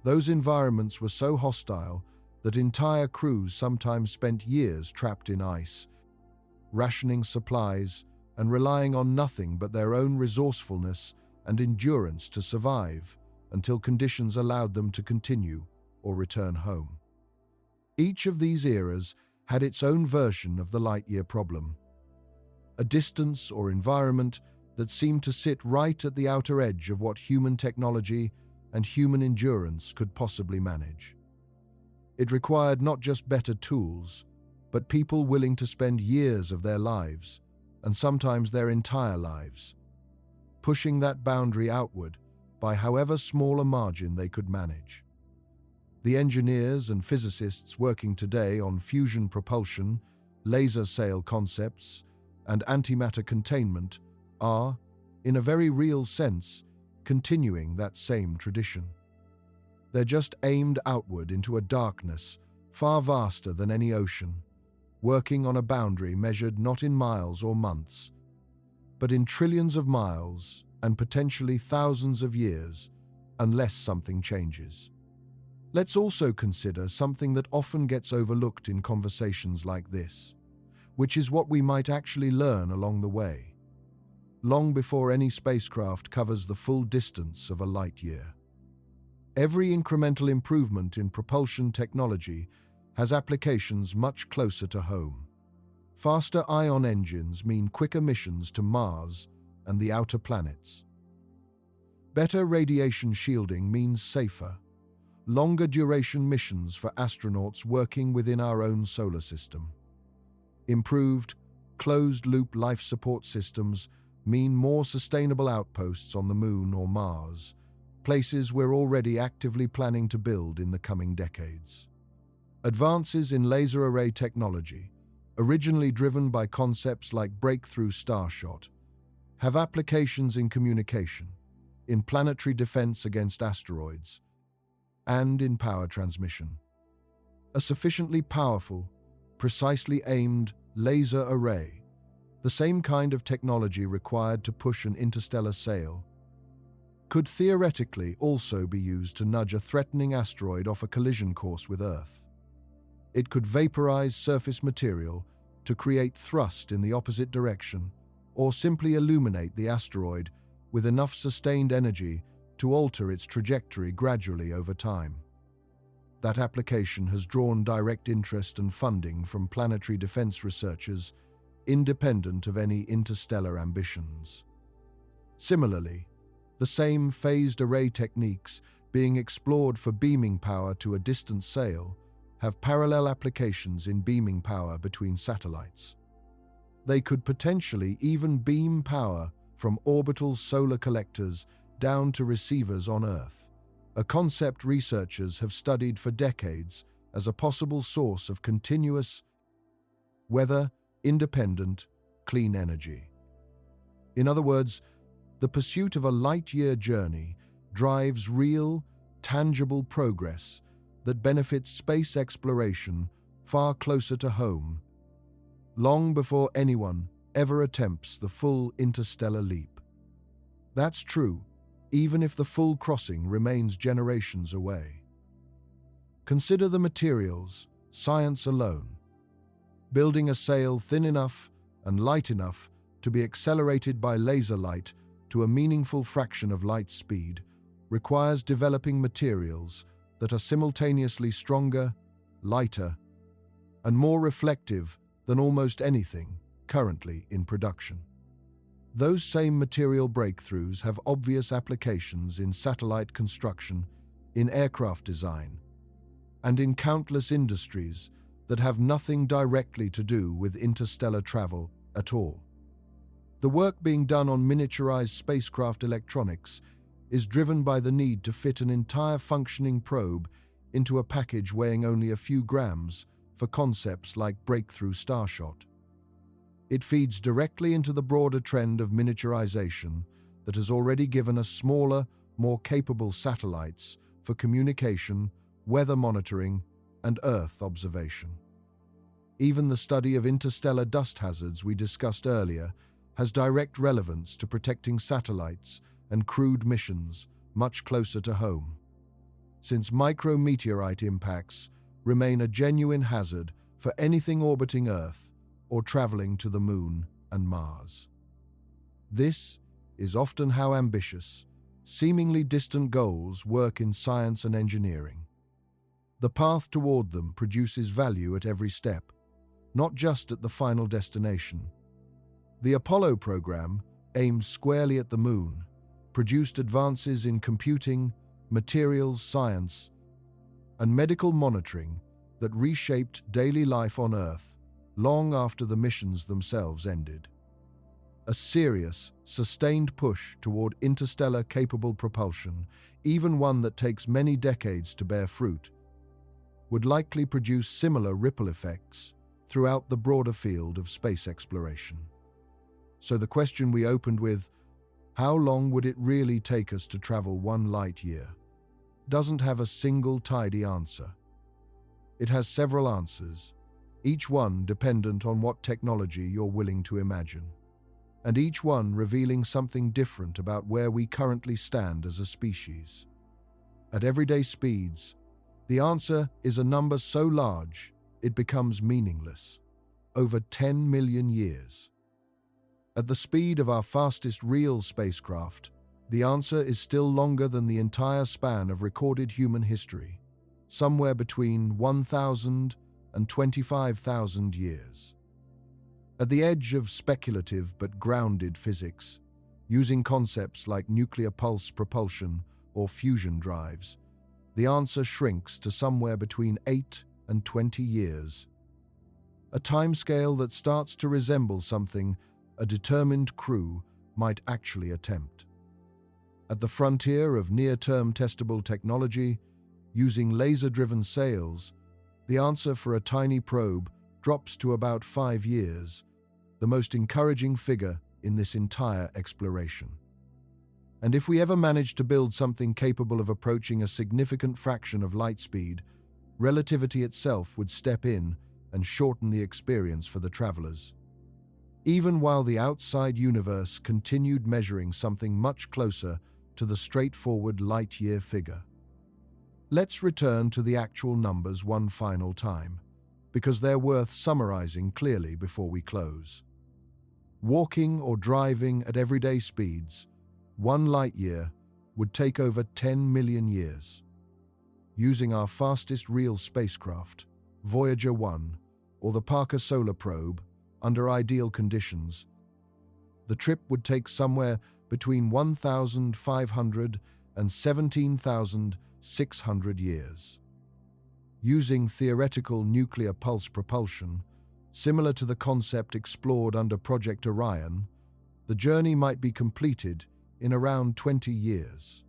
Those environments were so hostile that entire crews sometimes spent years trapped in ice, rationing supplies and relying on nothing but their own resourcefulness and endurance to survive until conditions allowed them to continue or return home. Each of these eras had its own version of the light-year problem, a distance or environment that seemed to sit right at the outer edge of what human technology and human endurance could possibly manage. It required not just better tools, but people willing to spend years of their lives, and sometimes their entire lives, pushing that boundary outward by however small a margin they could manage. The engineers and physicists working today on fusion propulsion, laser sail concepts, and antimatter containment are, in a very real sense, continuing that same tradition. They're just aimed outward into a darkness far vaster than any ocean, working on a boundary measured not in miles or months, but in trillions of miles and potentially thousands of years, unless something changes. Let's also consider something that often gets overlooked in conversations like this, which is what we might actually learn along the way, long before any spacecraft covers the full distance of a light year. Every incremental improvement in propulsion technology has applications much closer to home. Faster ion engines mean quicker missions to Mars and the outer planets. Better radiation shielding means safer, longer duration missions for astronauts working within our own solar system. Improved, closed-loop life support systems mean more sustainable outposts on the Moon or Mars, places we're already actively planning to build in the coming decades. Advances in laser array technology, originally driven by concepts like breakthrough starshot, have applications in communication, in planetary defense against asteroids, and in power transmission. A sufficiently powerful, precisely aimed laser array, the same kind of technology required to push an interstellar sail, could theoretically also be used to nudge a threatening asteroid off a collision course with Earth. It could vaporize surface material to create thrust in the opposite direction, or simply illuminate the asteroid with enough sustained energy to alter its trajectory gradually over time. That application has drawn direct interest and funding from planetary defense researchers, independent of any interstellar ambitions. Similarly, the same phased array techniques being explored for beaming power to a distant sail have parallel applications in beaming power between satellites. They could potentially even beam power from orbital solar collectors down to receivers on Earth, a concept researchers have studied for decades as a possible source of continuous, weather-independent, clean energy. In other words, the pursuit of a light-year journey drives real, tangible progress that benefits space exploration far closer to home, long before anyone ever attempts the full interstellar leap. That's true, even if the full crossing remains generations away. Consider the materials, science alone. Building a sail thin enough and light enough to be accelerated by laser light to a meaningful fraction of light speed requires developing materials that are simultaneously stronger, lighter, and more reflective than almost anything currently in production. Those same material breakthroughs have obvious applications in satellite construction, in aircraft design, and in countless industries that have nothing directly to do with interstellar travel at all. The work being done on miniaturized spacecraft electronics is driven by the need to fit an entire functioning probe into a package weighing only a few grams for concepts like breakthrough starshot. It feeds directly into the broader trend of miniaturization that has already given us smaller, more capable satellites for communication, weather monitoring, and Earth observation. Even the study of interstellar dust hazards we discussed earlier has direct relevance to protecting satellites and crewed missions much closer to home, since micrometeorite impacts remain a genuine hazard for anything orbiting Earth or traveling to the Moon and Mars. This is often how ambitious, seemingly distant goals work in science and engineering. The path toward them produces value at every step, not just at the final destination. The Apollo program, aimed squarely at the Moon, produced advances in computing, materials science, and medical monitoring that reshaped daily life on Earth long after the missions themselves ended. A serious, sustained push toward interstellar-capable propulsion, even one that takes many decades to bear fruit, would likely produce similar ripple effects throughout the broader field of space exploration. So the question we opened with, how long would it really take us to travel 1 light year, doesn't have a single tidy answer. It has several answers, each one dependent on what technology you're willing to imagine, and each one revealing something different about where we currently stand as a species. At everyday speeds, the answer is a number so large it becomes meaningless: over 10 million years. At the speed of our fastest real spacecraft, the answer is still longer than the entire span of recorded human history, somewhere between 1,000 and 25,000 years. At the edge of speculative but grounded physics, using concepts like nuclear pulse propulsion or fusion drives, the answer shrinks to somewhere between 8 and 20 years. A timescale that starts to resemble something a determined crew might actually attempt. At the frontier of near-term testable technology, using laser-driven sails, the answer for a tiny probe drops to about 5 years, the most encouraging figure in this entire exploration. And if we ever manage to build something capable of approaching a significant fraction of light speed, relativity itself would step in and shorten the experience for the travelers. Even while the outside universe continued measuring something much closer to the straightforward light-year figure. Let's return to the actual numbers one final time, because they're worth summarizing clearly before we close. Walking or driving at everyday speeds, 1 light year would take over 10 million years. Using our fastest real spacecraft, Voyager 1, or the Parker Solar Probe, under ideal conditions, the trip would take somewhere between 1,500 and 17,600 years. Using theoretical nuclear pulse propulsion, similar to the concept explored under Project Orion, the journey might be completed in around 20 years.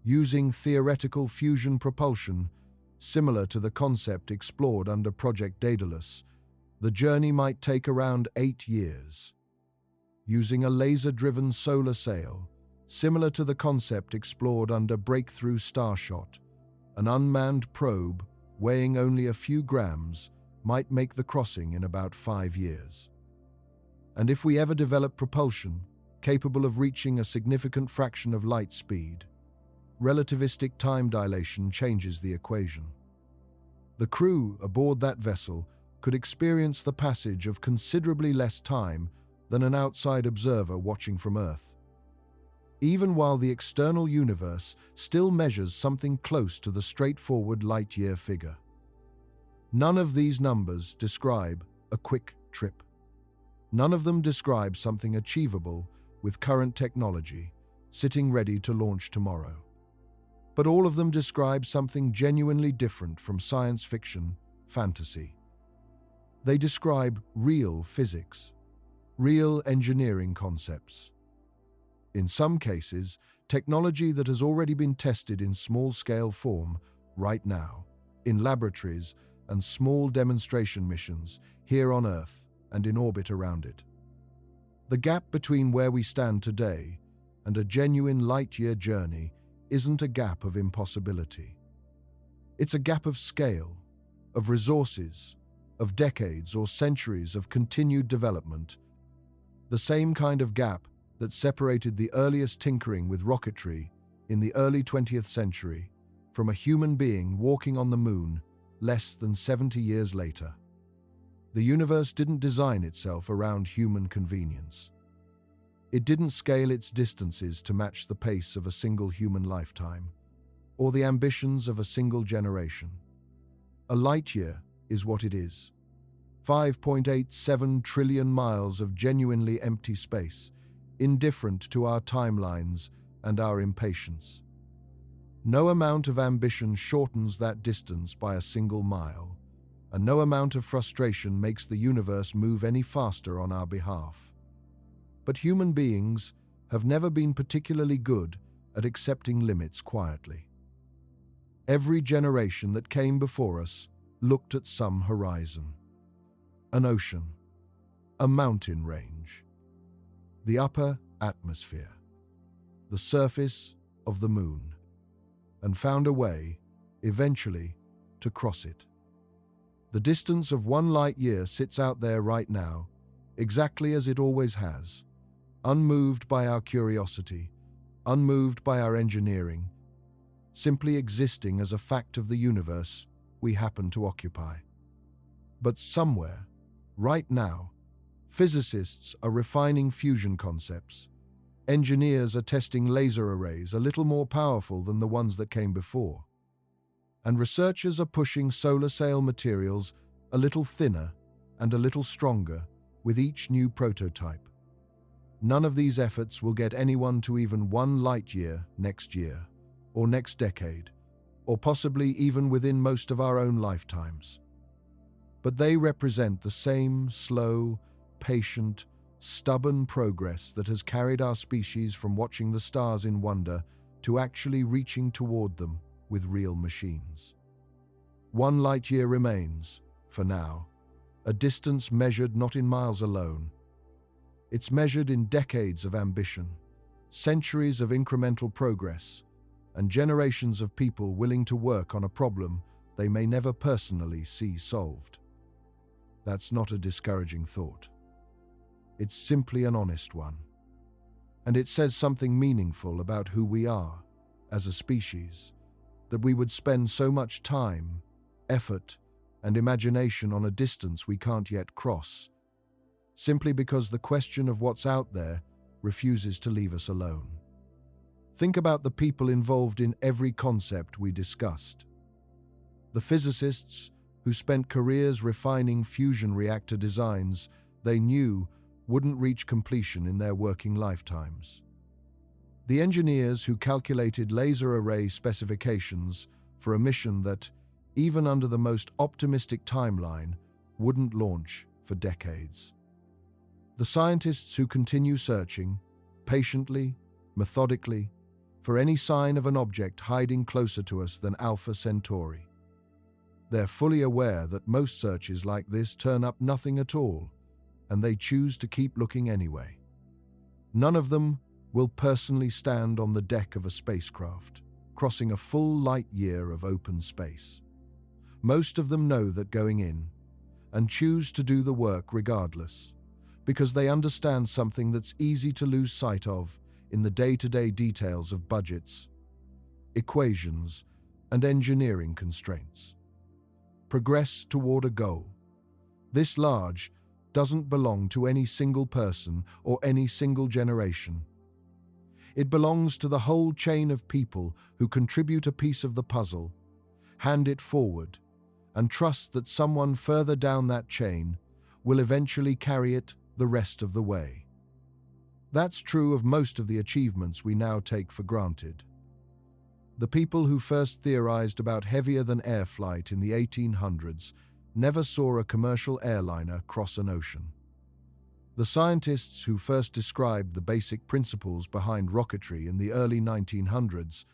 Using theoretical fusion propulsion, similar to the concept explored under Project Daedalus, the journey might take around 8 years. Using a laser-driven solar sail, similar to the concept explored under Breakthrough Starshot. An unmanned probe, weighing only a few grams, might make the crossing in about 5 years. And if we ever develop propulsion capable of reaching a significant fraction of light speed, relativistic time dilation changes the equation. The crew aboard that vessel could experience the passage of considerably less time than an outside observer watching from Earth, even while the external universe still measures something close to the straightforward light-year figure. None of these numbers describe a quick trip. None of them describe something achievable with current technology, sitting ready to launch tomorrow. But all of them describe something genuinely different from science fiction, fantasy. They describe real physics, real engineering concepts. In some cases, technology that has already been tested in small-scale form right now, in laboratories and small demonstration missions here on Earth and in orbit around it. The gap between where we stand today and a genuine light-year journey isn't a gap of impossibility. It's a gap of scale, of resources, of decades or centuries of continued development, the same kind of gap that separated the earliest tinkering with rocketry in the early 20th century from a human being walking on the moon less than 70 years later. The universe didn't design itself around human convenience. It didn't scale its distances to match the pace of a single human lifetime or the ambitions of a single generation. A light year is what it is. 5.87 trillion miles of genuinely empty space, indifferent to our timelines and our impatience. No amount of ambition shortens that distance by a single mile, and no amount of frustration makes the universe move any faster on our behalf. But human beings have never been particularly good at accepting limits quietly. Every generation that came before us looked at some horizon. An ocean, a mountain range, the upper atmosphere, the surface of the moon, and found a way, eventually, to cross it. The distance of 1 light year sits out there right now, exactly as it always has, unmoved by our curiosity, unmoved by our engineering, simply existing as a fact of the universe we happen to occupy. But somewhere, right now, physicists are refining fusion concepts. Engineers are testing laser arrays a little more powerful than the ones that came before. And researchers are pushing solar sail materials a little thinner and a little stronger with each new prototype. None of these efforts will get anyone to even 1 light year next year, or next decade, or possibly even within most of our own lifetimes. But they represent the same slow, patient, stubborn progress that has carried our species from watching the stars in wonder to actually reaching toward them with real machines. 1 light year remains, for now, a distance measured not in miles alone. It's measured in decades of ambition, centuries of incremental progress, and generations of people willing to work on a problem they may never personally see solved. That's not a discouraging thought. It's simply an honest one. And it says something meaningful about who we are, as a species, that we would spend so much time, effort, and imagination on a distance we can't yet cross, simply because the question of what's out there refuses to leave us alone. Think about the people involved in every concept we discussed. The physicists who spent careers refining fusion reactor designs they knew wouldn't reach completion in their working lifetimes. The engineers who calculated laser array specifications for a mission that, even under the most optimistic timeline, wouldn't launch for decades. The scientists who continue searching, patiently, methodically, for any sign of an object hiding closer to us than Alpha Centauri. They're fully aware that most searches like this turn up nothing at all, and they choose to keep looking anyway. None of them will personally stand on the deck of a spacecraft, crossing a full light year of open space. Most of them know that going in, and choose to do the work regardless, because they understand something that's easy to lose sight of in the day-to-day details of budgets, equations, and engineering constraints. Progress toward a goal this large doesn't belong to any single person or any single generation. It belongs to the whole chain of people who contribute a piece of the puzzle, hand it forward, and trust that someone further down that chain will eventually carry it the rest of the way. That's true of most of the achievements we now take for granted. The people who first theorized about heavier-than-air flight in the 1800s never saw a commercial airliner cross an ocean. The scientists who first described the basic principles behind rocketry in the early 1900s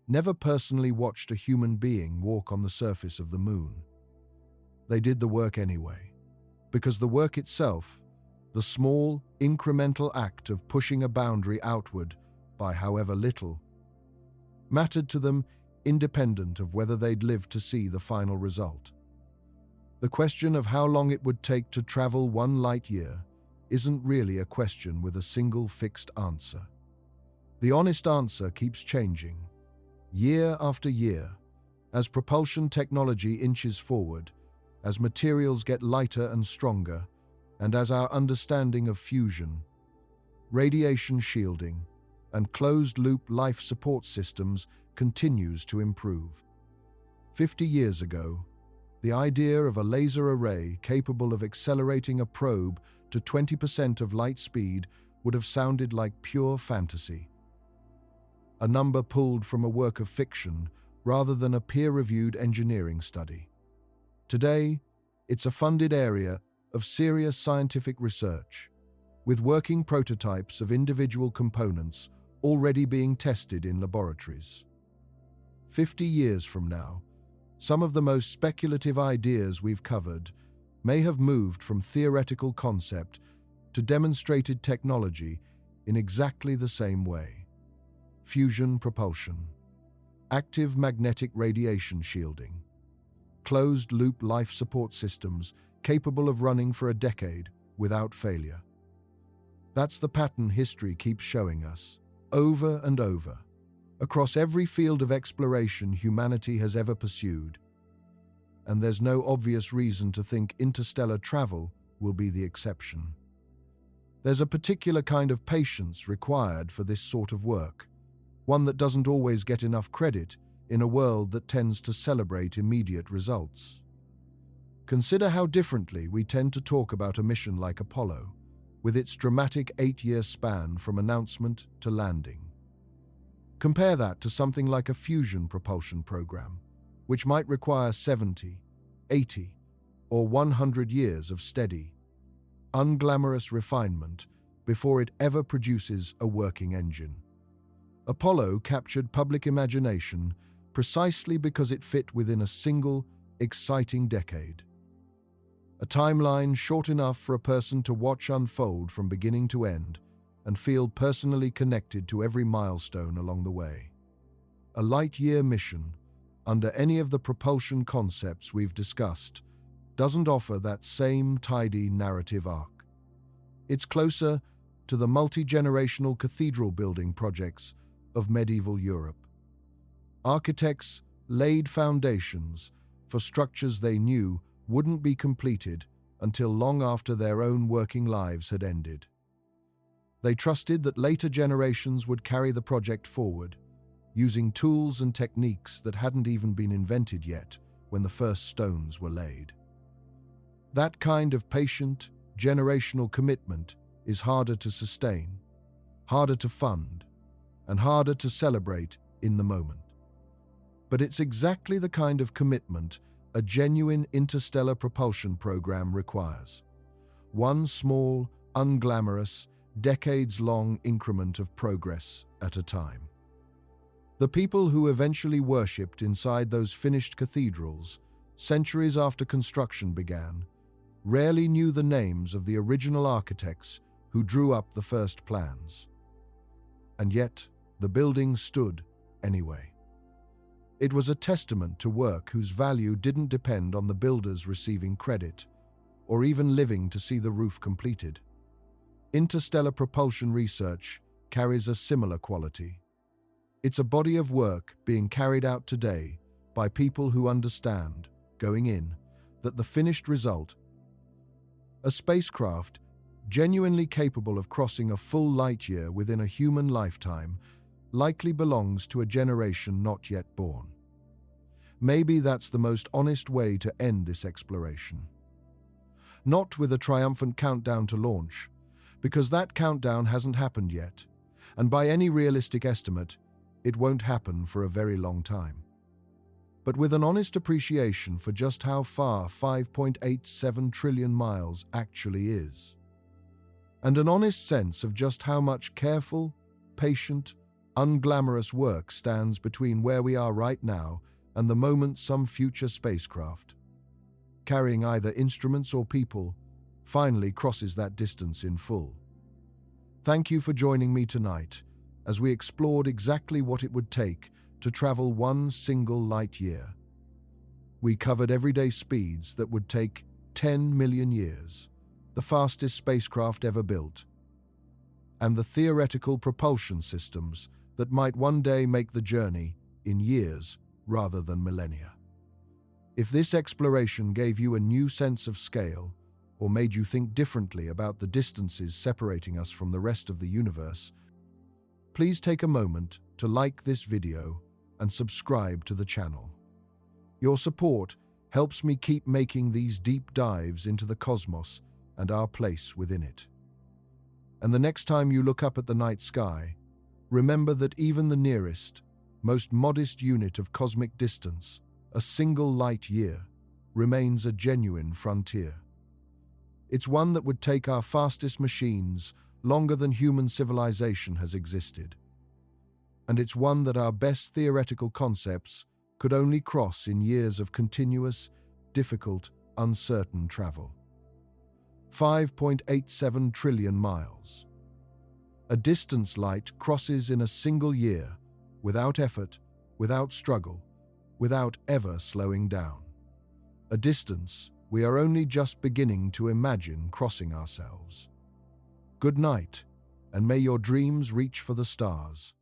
never personally watched a human being walk on the surface of the moon. They did the work anyway, because the work itself, the small, incremental act of pushing a boundary outward by however little, mattered to them independent of whether they'd live to see the final result. The question of how long it would take to travel 1 light year isn't really a question with a single fixed answer. The honest answer keeps changing, year after year, as propulsion technology inches forward, as materials get lighter and stronger, and as our understanding of fusion, radiation shielding, and closed-loop life support systems continues to improve. 50 years ago, the idea of a laser array capable of accelerating a probe to 20% of light speed would have sounded like pure fantasy. A number pulled from a work of fiction rather than a peer-reviewed engineering study. Today, it's a funded area of serious scientific research, with working prototypes of individual components already being tested in laboratories. 50 years from now, some of the most speculative ideas we've covered may have moved from theoretical concept to demonstrated technology in exactly the same way. Fusion propulsion, active magnetic radiation shielding, closed-loop life support systems capable of running for a decade without failure. That's the pattern history keeps showing us, over and over, across every field of exploration humanity has ever pursued. And there's no obvious reason to think interstellar travel will be the exception. There's a particular kind of patience required for this sort of work, one that doesn't always get enough credit in a world that tends to celebrate immediate results. Consider how differently we tend to talk about a mission like Apollo, with its dramatic 8-year span from announcement to landing. Compare that to something like a fusion propulsion program, which might require 70, 80, or 100 years of steady, unglamorous refinement before it ever produces a working engine. Apollo captured public imagination precisely because it fit within a single, exciting decade. A timeline short enough for a person to watch unfold from beginning to end and feel personally connected to every milestone along the way. A light-year mission, under any of the propulsion concepts we've discussed, doesn't offer that same tidy narrative arc. It's closer to the multi-generational cathedral building projects of medieval Europe. Architects laid foundations for structures they knew wouldn't be completed until long after their own working lives had ended. They trusted that later generations would carry the project forward, using tools and techniques that hadn't even been invented yet when the first stones were laid. That kind of patient, generational commitment is harder to sustain, harder to fund, and harder to celebrate in the moment. But it's exactly the kind of commitment a genuine interstellar propulsion program requires. One small, unglamorous, decades-long increment of progress at a time. The people who eventually worshipped inside those finished cathedrals, centuries after construction began, rarely knew the names of the original architects who drew up the first plans. And yet, the building stood anyway. It was a testament to work whose value didn't depend on the builders receiving credit, or even living to see the roof completed. Interstellar propulsion research carries a similar quality. It's a body of work being carried out today by people who understand, going in, that the finished result, a spacecraft genuinely capable of crossing a full light year within a human lifetime, likely belongs to a generation not yet born. Maybe that's the most honest way to end this exploration. Not with a triumphant countdown to launch, because that countdown hasn't happened yet, and by any realistic estimate, it won't happen for a very long time. But with an honest appreciation for just how far 5.87 trillion miles actually is. And an honest sense of just how much careful, patient, unglamorous work stands between where we are right now and the moment some future spacecraft, carrying either instruments or people, finally crosses that distance in full. Thank you for joining me tonight as we explored exactly what it would take to travel one single light year. We covered everyday speeds that would take 10 million years, the fastest spacecraft ever built, and the theoretical propulsion systems that might one day make the journey in years rather than millennia. If this exploration gave you a new sense of scale or made you think differently about the distances separating us from the rest of the universe, please take a moment to like this video and subscribe to the channel. Your support helps me keep making these deep dives into the cosmos and our place within it. And the next time you look up at the night sky, remember that even the nearest, most modest unit of cosmic distance, a single light year, remains a genuine frontier. It's one that would take our fastest machines longer than human civilization has existed. And it's one that our best theoretical concepts could only cross in years of continuous, difficult, uncertain travel. 5.87 trillion miles. A distance light crosses in a single year, without effort, without struggle, without ever slowing down. A distance we are only just beginning to imagine crossing ourselves. Good night, and may your dreams reach for the stars.